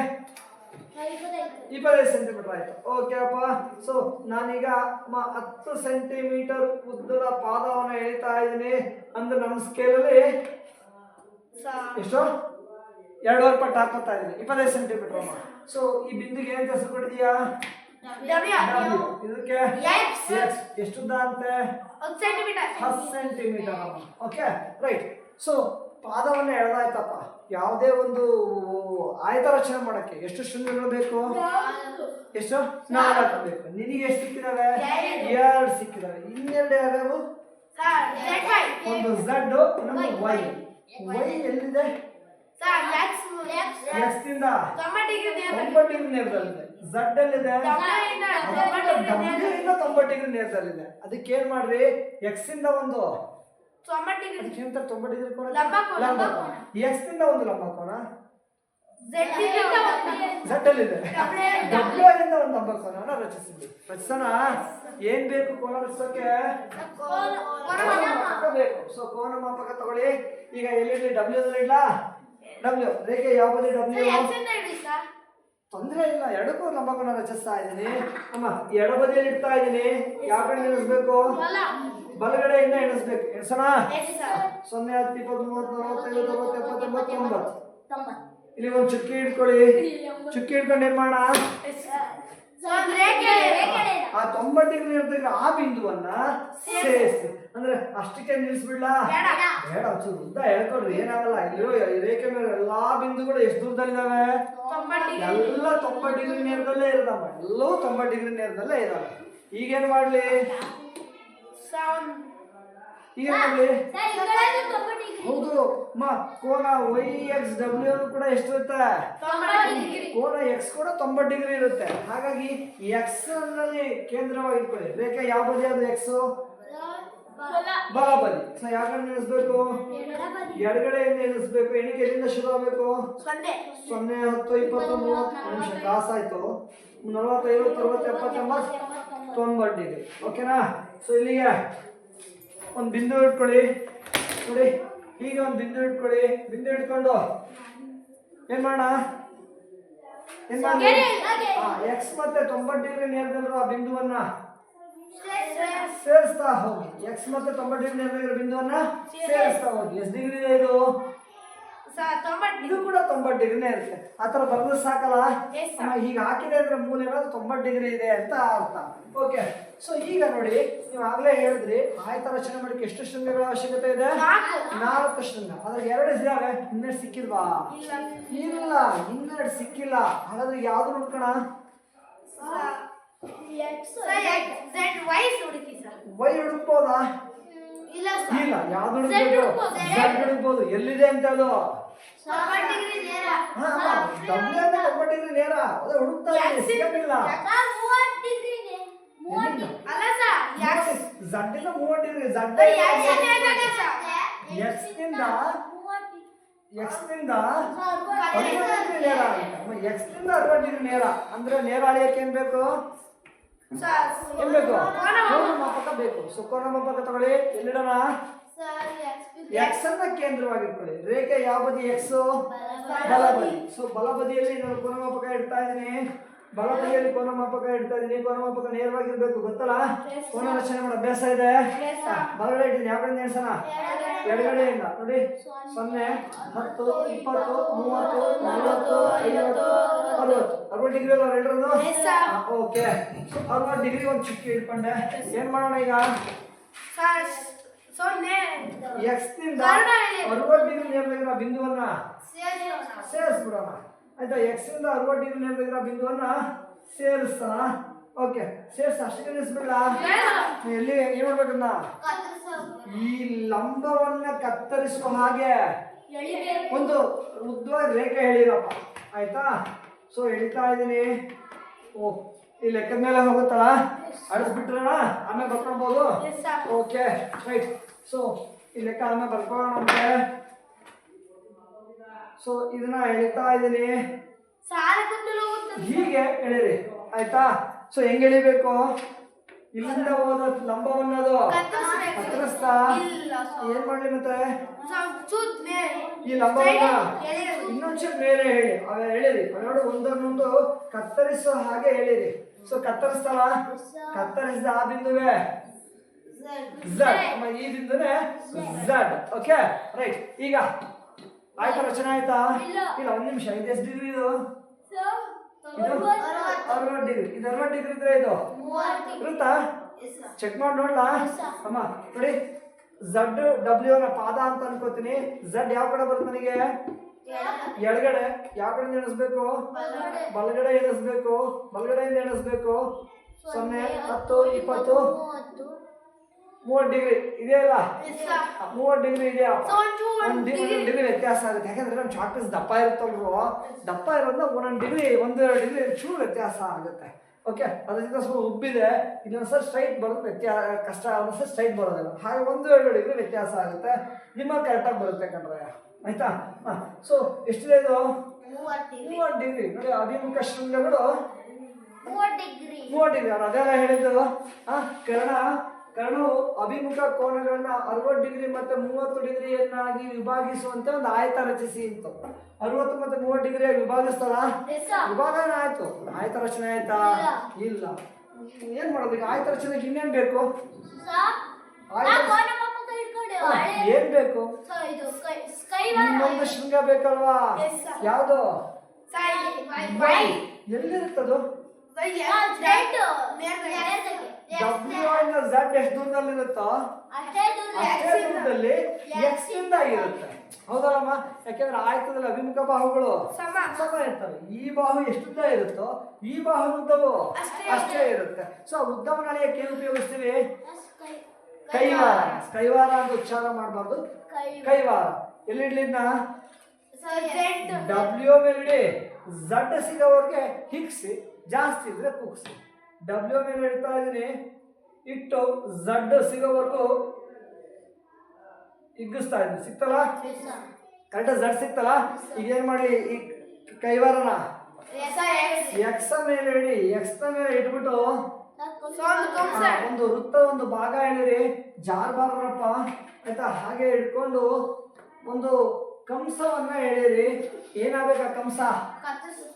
25 ಸೆಂಟಿಮೀಟರ್ ಆಯ್ತು. ಓಕೆ ಅಪ್ಪ. ಸೊ ನಾನೀಗ 10 ಸೆಂಟಿಮೀಟರ್ ಉದ್ದದ ಪಾದವನ್ನು ಎಳಿತಾ ಇದ್ದೀನಿ. ಅಂದ್ರೆ ನಮ್ಮ ಸ್ಕೇಲಲ್ಲಿ ಎಷ್ಟು? 2 ಪಟ್ಟು ಹಾಕೋತಾ ಇದ್ದೀನಿ. 25 ಸೆಂಟಿಮೀಟರ್ ಅಮ್ಮ. ಸೊ ಈ ಬಿಂದುಗೆ ಏನ್ ಹೆಸರು ಕೊಟ್ಟಿದ್ಯಾ? ಇದಕ್ಕೆ ಎಷ್ಟುದ್ದ ಅಂತೆ? 10 ಸೆಂಟಿಮೀಟರ್ ಅಮ್ಮ. Okay right. ಸೊ ಪಾದವನ್ನು ಎಳೆದಾಯ್ತಪ್ಪ. ಯಾವುದೇ ಒಂದು ಆಯತ ರಚನೆ ಮಾಡಕ್ಕೆ ಎಷ್ಟು ಶೃಂಗಗಳು ಬೇಕು? ಎಷ್ಟು? 4 ಬೇಕು. ನಿನಗೆ ಎಷ್ಟು ಸಿಕ್ಕಿದಾವೆ? 2 ಸಿಕ್ಕಿದಾವೆ. ಇನ್ನೆರಡು ಯಾವ್ಯಾವು? ಒಂದು ಝಡ್, ಇನ್ನೊಂದು ವೈ. ವೈ ಎಲ್ಲಿದೆ? ಎಕ್ಸ್ ಇಂದ 90 ಡಿಗ್ರಿ ನೇರದಲ್ಲಿದೆ. ಝಡ್ ಅಲ್ಲಿದೆ ಡಬ್ಲ್ಯೂ ಇಂದ 90 ಡಿಗ್ರಿ ನೇರದಲ್ಲಿದೆ. ಅದಕ್ಕೆ ಏನ್ ಮಾಡ್ರಿ? ಎಕ್ಸ್ ಇಂದ ಒಂದು 90 ಡಿಗ್ರಿ ಕೋನ, ಲಂಬ ಕೋನ. ಎಕ್ಸ್ ಇಂದ ಒಂದು ಲಂಬ ಕೋನ, ಝಡ್ ಅಲ್ಲಿದೆ ಡಬ್ಲ್ಯೂ ಇಂದ ಒಂದು ಲಂಬ ಕೋನ ರಚಿಸಿದ್ವಿ. ರಚಿಸೋಣ. ಏನ್ ಬೇಕು ಕೋನ ರಚಿಸೋಕೆ? ಬೇಕು. ಸೊ ಕೋನ ಮಾಪಕ ತಗೊಳ್ಳಿ. ಈಗ ಎಲ್ಲಿಡ್ಲಿ? ಡಬ್ಲ್ಯೂ ದಲ್ಲಿ ಇಡ್ಲಾ? ಡಬ್ಲ್ಯೂ ರೇಖೆ ಯಾವ ಬದಿ? ಡಬ್ಲ್ಯೂ ತೊಂದರೆ ಇಲ್ಲ, ಎರಡಕ್ಕೂ ಲಂಬಕೋನ ರಚಿಸ್ತಾ ಇದ್ದೀನಿ. ಅಮ್ಮ ಎಡಬದಿಯಲ್ಲಿ ಇಡ್ತಾ ಇದ್ದೀನಿ. ಯಾವ ಕಡೆ ಎಣಿಸ್ಬೇಕು? ಬಲಗಡೆಯಿಂದ ಎಣಿಸ್ಬೇಕು. ಎಣಿಸೋಣ. 0 10 20 30 40 50 60 70 80 ಇಲ್ಲಿ ಒಂದು ಚುಕ್ಕಿ ಇಟ್ಕೊಳ್ಳಿ. ಚುಕ್ಕಿ ಇಟ್ಕೊಂಡು ಏನ್ ಮಾಡೋಣ? ಆ 90 ಡಿಗ್ರಿ ಇರ್ತಕ್ಕ ಆ ಬಿಂದುವನ್ನ ಸೇರಿಸಿ. ಅಂದ್ರೆ ಅಷ್ಟಕ್ಕೆ ನಿಲ್ಲಿಸ್ಬಿಡ್ಲಾ? ಬೇಡ, ಒಂಚೂರು ಉದ್ದ ಹೇಳ್ಕೊಡ್ರಿ, ಏನಾಗಲ್ಲ. ಇಲ್ಲಿರೋ ರೇಖೆ ಮೇಲೆ ಎಲ್ಲಾ ಬಿಂದುಗಳು ಎಷ್ಟು ದೂರದಲ್ಲಿದ್ದಾವೆ? ಎಲ್ಲ 90 ಡಿಗ್ರಿ ನೇರದಲ್ಲೇ ಇರೋದಮ್ಮ. ಎಲ್ಲವೂ 90 ಡಿಗ್ರಿ ನೇರದಲ್ಲೇ ಇದಾವೆ. ಈಗೇನ್ ಮಾಡ್ಲಿ? ಈಗ ಮಾಡ್ಲಿ? ಹೌದು ಕೋನ YXW ಕೂಡ ಎಷ್ಟಿರುತ್ತೆ? ಕೋನ X ಕೂಡ 90 ಡಿಗ್ರಿ ಇರುತ್ತೆ. ಹಾಗಾಗಿ X ನಲ್ಲಿ ಕೇಂದ್ರವಾಗಿ ಇಟ್ಕೊಳ್ಳಿ. ರೇಖೆ ಯಾವ ಬದಿ? ಅದು X ಬಲ ಬದಿ. ಸೊ ಯಾವ ಕಡೆ ನಿಲ್ಲಿಸ್ಬೇಕು? ಎಡಗಡೆಯಿಂದ ನಿಲ್ಲಿಸ್ಬೇಕು. ಎಣಿಕೆ ಎಲ್ಲಿಂದ ಶುರು ಆಗಬೇಕು? 0 10 20 30 ನಿಮಿಷ ಕಾಸಾಯ್ತು. 40 50 60 70 80 90 ಡಿಗ್ರಿ. ಓಕೆನಾ? ಸೊ ಇಲ್ಲಿಗೆ ಒಂದು ಬಿಂದು ಇಟ್ಕೊಳ್ಳಿ. ನೋಡಿ, ಹೀಗೆ ಒಂದು ಬಿಂದು ಇಟ್ಕೊಳ್ಳಿ. ಬಿಂದು ಇಟ್ಕೊಂಡು ಏನ್ ಮಾಡೋಣ? X ಮತ್ತೆ 90 ಡಿಗ್ರಿ ನೇರದಲ್ಲಿರುವ ಆ ಬಿಂದುವನ್ನ ಸೇರಿಸ್ತಾ ಹೋಗಿ. X ಮತ್ತೆ 90 ಡಿಗ್ರಿ ನೇರದಲ್ಲಿರುವ ಬಿಂದುವನ್ನ ಸೇರಿಸ್ತಾ ಹೋಗಿ. ಎಷ್ಟು ಡಿಗ್ರಿ ಇದೆ ಇದು? ಇದು ಕೂಡ 90 ಡಿಗ್ರಿನೇ ಇರುತ್ತೆ. ಆತರ ಬರೆದ್ರೆ ಸಾಕಲ್ಲ. ಹೀಗೆ ಹಾಕಿದೆ ಅಂದ್ರೆ ಮೂಲ ಏನಾದ್ರು 90 ಡಿಗ್ರಿ ಇದೆ ಅಂತ ಅರ್ಥ. ಓಕೆ. ಸೊ ಈಗ ನೋಡಿ, ನೀವು ಆಗ್ಲೇ ಹೇಳಿದ್ರಿ ಆಯತ ರಚನೆ ಮಾಡಕ್ಕೆ ಎಷ್ಟು ಶೃಂಗಗಳ ಅವಶ್ಯಕತೆ ಇದೆ? 4 ಶೃಂಗ. ಅದ್ರಲ್ಲಿ 2 ಇದಾವೆ. ಇನ್ನೆರಡು ಸಿಕ್ಕಿಲ್ವಾ? ಇಲ್ಲ, ಇನ್ನೆರಡು ಸಿಕ್ಕಿಲ್ಲ. ಹಾಗಾದ್ರೆ ಯಾವ್ದು ಹುಡ್ಕೋಣ? ವೈ ಹುಡುಕ್ಬೋದಾ? ಇಲ್ಲ, ಯಾವ್ದು ಹುಡುಕ್ಬೇಕು? ಝಡ್ ಹುಡುಕ್ಬೋದು. ಎಲ್ಲಿದೆ ಅಂತ ಅದು? ಡಬ್ಲ್ಯೂ ಅಂದ್ರೆ 90 ಡಿಗ್ರಿ ನೇರ. ಅದೇ ಹುಡುಕ್ತಾ ಇದ್ದೀನಿ, ಸಿಗಲಿಲ್ಲ. ಝಡ್ ಇಂದ 30 ಡಿಗ್ರಿ. ಝಡ್ ಎಕ್ಸ್ ನಿಂದ 60 ಡಿಗ್ರಿ ನೇರ ಆಗುತ್ತೆ. ಎಕ್ಸ್ ನಿಂದ 60 ಡಿಗ್ರಿ ನೇರ ಅಂದ್ರೆ ನೇರ ಅಳಿಯಕ್ಕೆ ಏನ್ ಬೇಕು? ಏನ್ ಬೇಕು? ಕೋನ ಮಾಪಕ ಬೇಕು. ಸೊ ಕೋನ ಮಾಪಕ ತಗೊಳ್ಳಿ. ಎಲ್ಲಿಡೋಣ? X ಅನ್ನ ಕೇಂದ್ರವಾಗಿಟ್ಕೊಳ್ಳಿ. ರೇಖೆ ಯಾವ ಬದಿ? X ಬಲಬದಿ. ಸೊ ಬಲಬದಿಯಲ್ಲಿ ನಾನು ಕೋನ ಮಾಪಕ ಇಡ್ತಾ ಇದ್ದೀನಿ. ಬಲಬದಿಯಲ್ಲಿ ಕೋನ ಮಾಪಕ ಇಡ್ತಾ ಇದ್ದೀನಿ. ಕೋನ ಮಾಪಕ ನೇರವಾಗಿರ್ಬೇಕು, ಗೊತ್ತಲ್ಲ? ಕೋನ ರಚನೆ ಮಾಡೋ ಅಭ್ಯಾಸ ಇದೆ. ಬಲಗಡೆ ಇದ್ದೀನಿ. ಯಾವ ಕಡೆ ಎಣಿಸೋಣ? ಎಡಗಡೆಯಿಂದ. ನೋಡಿ, 0 10 20 30 40 50 60 ಡಿಗ್ರಿ ಅಲ್ಲ ಎರಡರದ್ದು? ಓಕೆ. 60 ಡಿಗ್ರಿ ಒಂದು ಚುಕ್ಕಿ ಇಟ್ಕೊಂಡೆ. ಏನ್ ಮಾಡೋಣ ಈಗ? X ನಿಂದ 60 ಡಿಗ್ರಿ ನೇರದಲ್ಲಿರೋ ಬಿಂದುವನ್ನ ಸೇರಿಸ್ಬಿಡೋಣ. ಆಯ್ತಾ? X ನಿಂದ 60 ಡಿಗ್ರಿ ನೇರದಲ್ಲಿರೋ ಬಿಂದುವನ್ನ ಸೇರಿಸ್ತಾನ. ಓಕೆ, ಸೇರಿಸ ಅಷ್ಟಕ್ಕೆ ನಿಲ್ಲಿಸ್ಬಿಡ್ಲಾ? ಎಲ್ಲಿ ಏನ್ ಮಾಡ್ಬೇಕನ್ನ? ಈ ಲಂಬವನ್ನ ಕತ್ತರಿಸುವ ಹಾಗೆ ಒಂದು ಉದ್ದವಾದ ರೇಖೆ ಎಳಿರಪ್ಪ. ಆಯ್ತಾ? ಸೊ ಎಳಿತಾ ಇದ್ದೀನಿ. ಓ, ಈ ಲೆಕ್ಕದ ಮೇಲೆ ಹೋಗುತ್ತಲ್ಲ, ಅಳಿಸ್ಬಿಟ್ರಣ ಆಮೇಲೆ ಬರ್ಕೊಳ್ಬೋದು. Okay, right. ಸೊ ಈ ಲೆಕ್ಕ ಆಮೇಲೆ ಬರ್ಕೊಳ್ಳೋಣಂತೆ. ಸೊ ಇದನ್ನ ಎಳಿತಾ ಇದ್ದೀನಿ. ಹೀಗೆ ಎಳೀರಿ. ಆಯ್ತಾ? ಸೊ ಹೆಂಗ್ ಎಳಿಬೇಕು? ಇಲ್ಲಿಂದ ಹೋದ ಲಂಬವನ್ನದು ಕತ್ತರಿಸ್ತಾ ಏನ್ ಮಾಡ್ಲಿ? ಮತ್ತೆ ಈ ಲಂಬವನ್ನ ಇನ್ನೊಂಚೂರು ಮೇಲೆ ಹೇಳಿ. ಹೇಳಿರಿ ಅವೆರಡು ಒಂದನ್ನೊಂದು ಕತ್ತರಿಸೋ ಹಾಗೆ ಹೇಳಿರಿ. ಸೊ ಕತ್ತರಿಸ್ತಲ್ಲ, ಕತ್ತರಿಸಿದ ಆ ಬಿಂದುವೆ ಝಡ್. ಈ ಬಿಂದುವೆ ಝಡ್. Okay, right. ಈಗ ಆಯ್ತಾ? ರಚನೆ ಆಯ್ತಾ? ಇಲ್ಲ, 1 ನಿಮಿಷ. ಇದು ಎಷ್ಟು ಡಿಗ್ರಿ? ಇದು 60 ಡಿಗ್ರಿ. ಇದು 60 ಡಿಗ್ರಿ ಇದ್ರೆ ಇದು ಇರುತ್ತಾ? ಚೆಕ್ ಮಾಡಿ ನೋಡ್ಲಾ? ಅಮ್ಮ ನೋಡಿ, ಝಡ್ ಡಬ್ಲ್ಯೂ ನ ಪಾದ ಅಂತ ಅನ್ಕೋತೀನಿ. ಝಡ್ ಯಾವ ಕಡೆ ಬರುತ್ತೆ ನನಗೆ? ಎಡಗಡೆ. ಯಾವ ಕಡೆ ಎಣಿಸ್ಬೇಕು? ಬಲಗಡೆ ಎಣಿಸ್ಬೇಕು. ಬಲಗಡೆಯಿಂದ ಎಣಿಸ್ಬೇಕು. 0 10 20 30 ಡಿಗ್ರಿ ಇದೆಯಲ್ಲ? 30 ಡಿಗ್ರಿ ಇದೆಯಾ? 1 ಡಿಗ್ರಿ ವ್ಯತ್ಯಾಸ ಆಗುತ್ತೆ. ಯಾಕಂದ್ರೆ ನಮ್ಮ ಚಾಕ್ಲೇಟ್ಸ್ ದಪ್ಪ ಇರುತ್ತಲ್ವ, ದಪ್ಪ ಇರೋದ್ರಿಂದ 1 ಡಿಗ್ರಿ 1-2 ಡಿಗ್ರಿ ಚೂರು ವ್ಯತ್ಯಾಸ ಆಗುತ್ತೆ. ಓಕೆ, ಅದರಿಂದ ಸ್ವಲ್ಪ ಉಬ್ಬಿದೆ. ಇನ್ನೊಂದ್ಸಲ ಸ್ಟ್ರೈಟ್ ಬರೋದು ಕಷ್ಟ. ಒಂದ್ಸಲ ಸ್ಟ್ರೈಟ್ ಬರೋದಿಲ್ಲ. ಹಾಗೆ 1-2 ಡಿಗ್ರಿ ವ್ಯತ್ಯಾಸ ಆಗುತ್ತೆ. ನಿಮ್ಮ ಕರೆಕ್ಟಾಗಿ ಬರುತ್ತೆ ಕಣ್ರೆ. ಆಯ್ತಾ? ಸೊ ಎಷ್ಟಿದೆ ಇದು? 30 ಡಿಗ್ರಿ. ನೋಡಿ, ಅಭಿಮುಖ ಶೃಂಗಗಳು 30 ಡಿಗ್ರಿ. ಅದೆಲ್ಲ ಹೇಳಿದ್ದು ಕರ್ಣ ಕರ್ಣವು ಅಭಿಮುಖ ಕೋನಗಳನ್ನ 60 ಡಿಗ್ರಿ ಮತ್ತು 30 ಡಿಗ್ರಿಯನ್ನಾಗಿ ವಿಭಾಗಿಸುವಂತೆ ಒಂದು ಆಯತ ರಚಿಸಿ ಅಂತ. 60 ಮತ್ತು 30 ಡಿಗ್ರಿಯಾಗಿ ವಿಭಾಗಿಸ್ತಾರ? ವಿಭಾಗನ ಆಯ್ತು. ಆಯತ ರಚನೆ ಆಯ್ತಾ? ಇಲ್ಲ. ಏನ್ ಮಾಡೋದು ಈಗ? ಆಯತ ರಚನೆಗೆ ಇನ್ನೇನ್ ಬೇಕು? ಏನ್ ಬೇಕು? ಇನ್ನೊಂದು ಶೃಂಗ ಬೇಕಲ್ವಾ? ಯಾವ್ದು? ಎಲ್ಲಿರುತ್ತದು? Z ಎಷ್ಟು ದೂರದಲ್ಲಿ ಇರುತ್ತೋ ಅಷ್ಟೇ ದೂರದಲ್ಲಿ X ನಿಂದ ಇರುತ್ತೆ. ಹೌದಲ್ಲಮ್ಮ? ಯಾಕೆಂದ್ರೆ ಆಯತದಲ್ಲಿ ಅಭಿಮುಖ ಬಾಹುಗಳು ಸಮ ಇರ್ತವೆ. ಈ ಬಾಹು ಎಷ್ಟು ಉದ್ದ ಇರುತ್ತೋ ಈ ಬಾಹು ಉದ್ದವು ಅಷ್ಟೇ ಇರುತ್ತೆ. ಸೊ ಉದ್ದವನ್ನು ಅಳೆಯಕ್ಕೆ ಏನು ಉಪಯೋಗಿಸ್ತೀವಿ? ಕೈವಾರ. ಕೈವಾರ ಅಂತ ಉಚ್ಚಾರ ಮಾಡಬಾರ್ದು, ಕೈವಾರ. ಎಲ್ಲಿಡ್ಲಿದ್ನ? W ಮೇಲಿಡಿ, Z ಸಿಗೋವರೆಗೆ ಹಿಗ್ಸಿ, ಜಾಸ್ತಿ ಇದ್ರೆ ಕುಗ್ಸಿ. W ಮೇಲೆ ಇಡ್ತಾ ಇದೀನಿ, ಇಟ್ಟು Z ಸಿಗೋವರೆಗೂ ಹಿಗ್ಗಿಸ್ತಾ ಇದ್ದೀನಿ. ಸಿಕ್ತಲ್ಲ? ಕರೆಕ್ಟ್ Z ಸಿಕ್ತಲ್ಲ? ಈಗ ಏನ್ ಮಾಡ್ಲಿ? ಈ ಕೈವಾರನ X ಮೇಲೆ ಇಡಿ. X ಮೇಲೆ ಇಟ್ಬಿಟ್ಟು ಒಂದು ವೃತ್ತ ಒಂದು ಭಾಗ ಹೇಳಿರಿ, ಜಾರ್ಬಾರ್ದ್ರಪ್ಪ ಆಯ್ತಾ. ಹಾಗೆ ಇಟ್ಕೊಂಡು ಒಂದು ಕಂಸವನ್ನ ಹೇಳಿರಿ. ಏನಾಗಬೇಕ ಕಂಸ?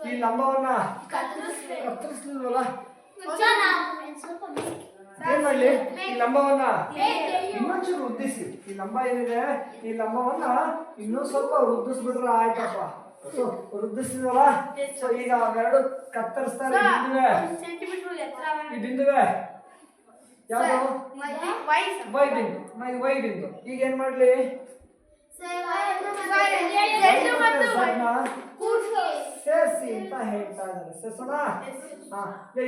ಈ ಲಂಬವನ್ನ ಕತ್ತರಿಸ್ಲಿಲ್ವಲ್ಲ? ಏನ್ ಮಾಡ್ಲಿ? ಈ ಲಂಬವನ್ನ ಇನ್ನೊಂಚೂರು ವೃದ್ಧಿಸಿ. ಈ ಲಂಬ ಏನಿದೆ ಈ ಲಂಬವನ್ನ ಇನ್ನೂ ಸ್ವಲ್ಪ ವೃದ್ಧಿಸ್ಬಿಟ್ರೆ ಆಯ್ತಪ್ಪ. ಸೊ ವೃದ್ಧಿಸಿದ್ವಲ್ಲ? ಸೊ ಈಗ ಅವೆರಡು ಕತ್ತರಿಸ್ತಾರೆ. ಈ ಬಿಂದುವೆ ಯಾವುದು? ವೈ ಬಿಂದು. ವೈ ಬಿಂದು. ಈಗ ಏನ್ ಮಾಡ್ಲಿ? ಸೇರಿಸಿ ಅಂತ ಹೇಳ್ತಾ ಇದ್ದಾರೆ. ಸೇರ್ಸೋಣ?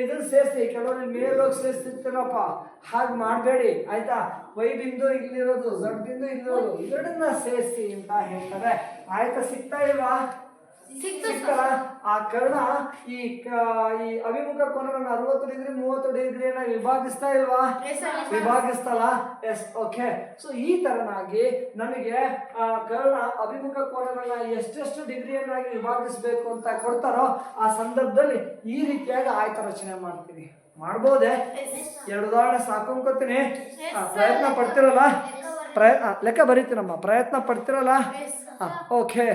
ಇದನ್ನ ಸೇರಿಸಿ. ಕೆಲವರು ಮೇಲೋಗಿ ಸೇರಿಸ್ತಿರ್ತೀರಪ್ಪ, ಹಾಗೆ ಮಾಡಬೇಡಿ ಆಯ್ತಾ. ವೈ ಬಿಂದು ಇಲ್ಲಿರೋದು, Z ಬಿಂದು ಇಲ್ಲಿರೋದು, ಎರಡನ್ನ ಸೇರಿಸಿ ಅಂತ ಹೇಳ್ತಾರೆ. ಆಯ್ತಾ? ಸಿಗ್ತಾ ಇಲ್ವಾ? ಸಿಗ್ತಲ್ಲ? ಆ ಕರ್ಣ ಈ ಅಭಿಮುಖ ಕೋನಗಳನ್ನ 60 ಡಿಗ್ರಿ 30 ಡಿಗ್ರಿಯನ್ನ ವಿಭಾಗಿಸ್ತಾ ಇಲ್ವಾ? ವಿಭಾಗಿಸ್ತಲ್ಲ? ಎಸ್. ಓಕೆ. ಸೊ ಈ ತರನಾಗಿ ನಮಗೆ ಕರ್ಣ ಅಭಿಮುಖ ಕೋನಗಳನ್ನ ಎಷ್ಟೆಷ್ಟು ಡಿಗ್ರಿಯನ್ನಾಗಿ ವಿಭಾಗಿಸ್ಬೇಕು ಅಂತ ಕೊಡ್ತಾರೋ ಆ ಸಂದರ್ಭದಲ್ಲಿ ಈ ರೀತಿಯಾಗಿ ಆಯತ ರಚನೆ ಮಾಡ್ತೀವಿ. ಮಾಡ್ಬೋದೇ? 2 ಉದಾಹರಣೆ ಸಾಕು ಅನ್ಕೋತೀನಿ. ಪ್ರಯತ್ನ ಪಡ್ತಿರಲ್ಲ? ಲೆಕ್ಕ ಬರೀತೀನಮ್ಮ. ಪ್ರಯತ್ನ ಪಡ್ತಿರಲ್ಲ? ಓಕೆ.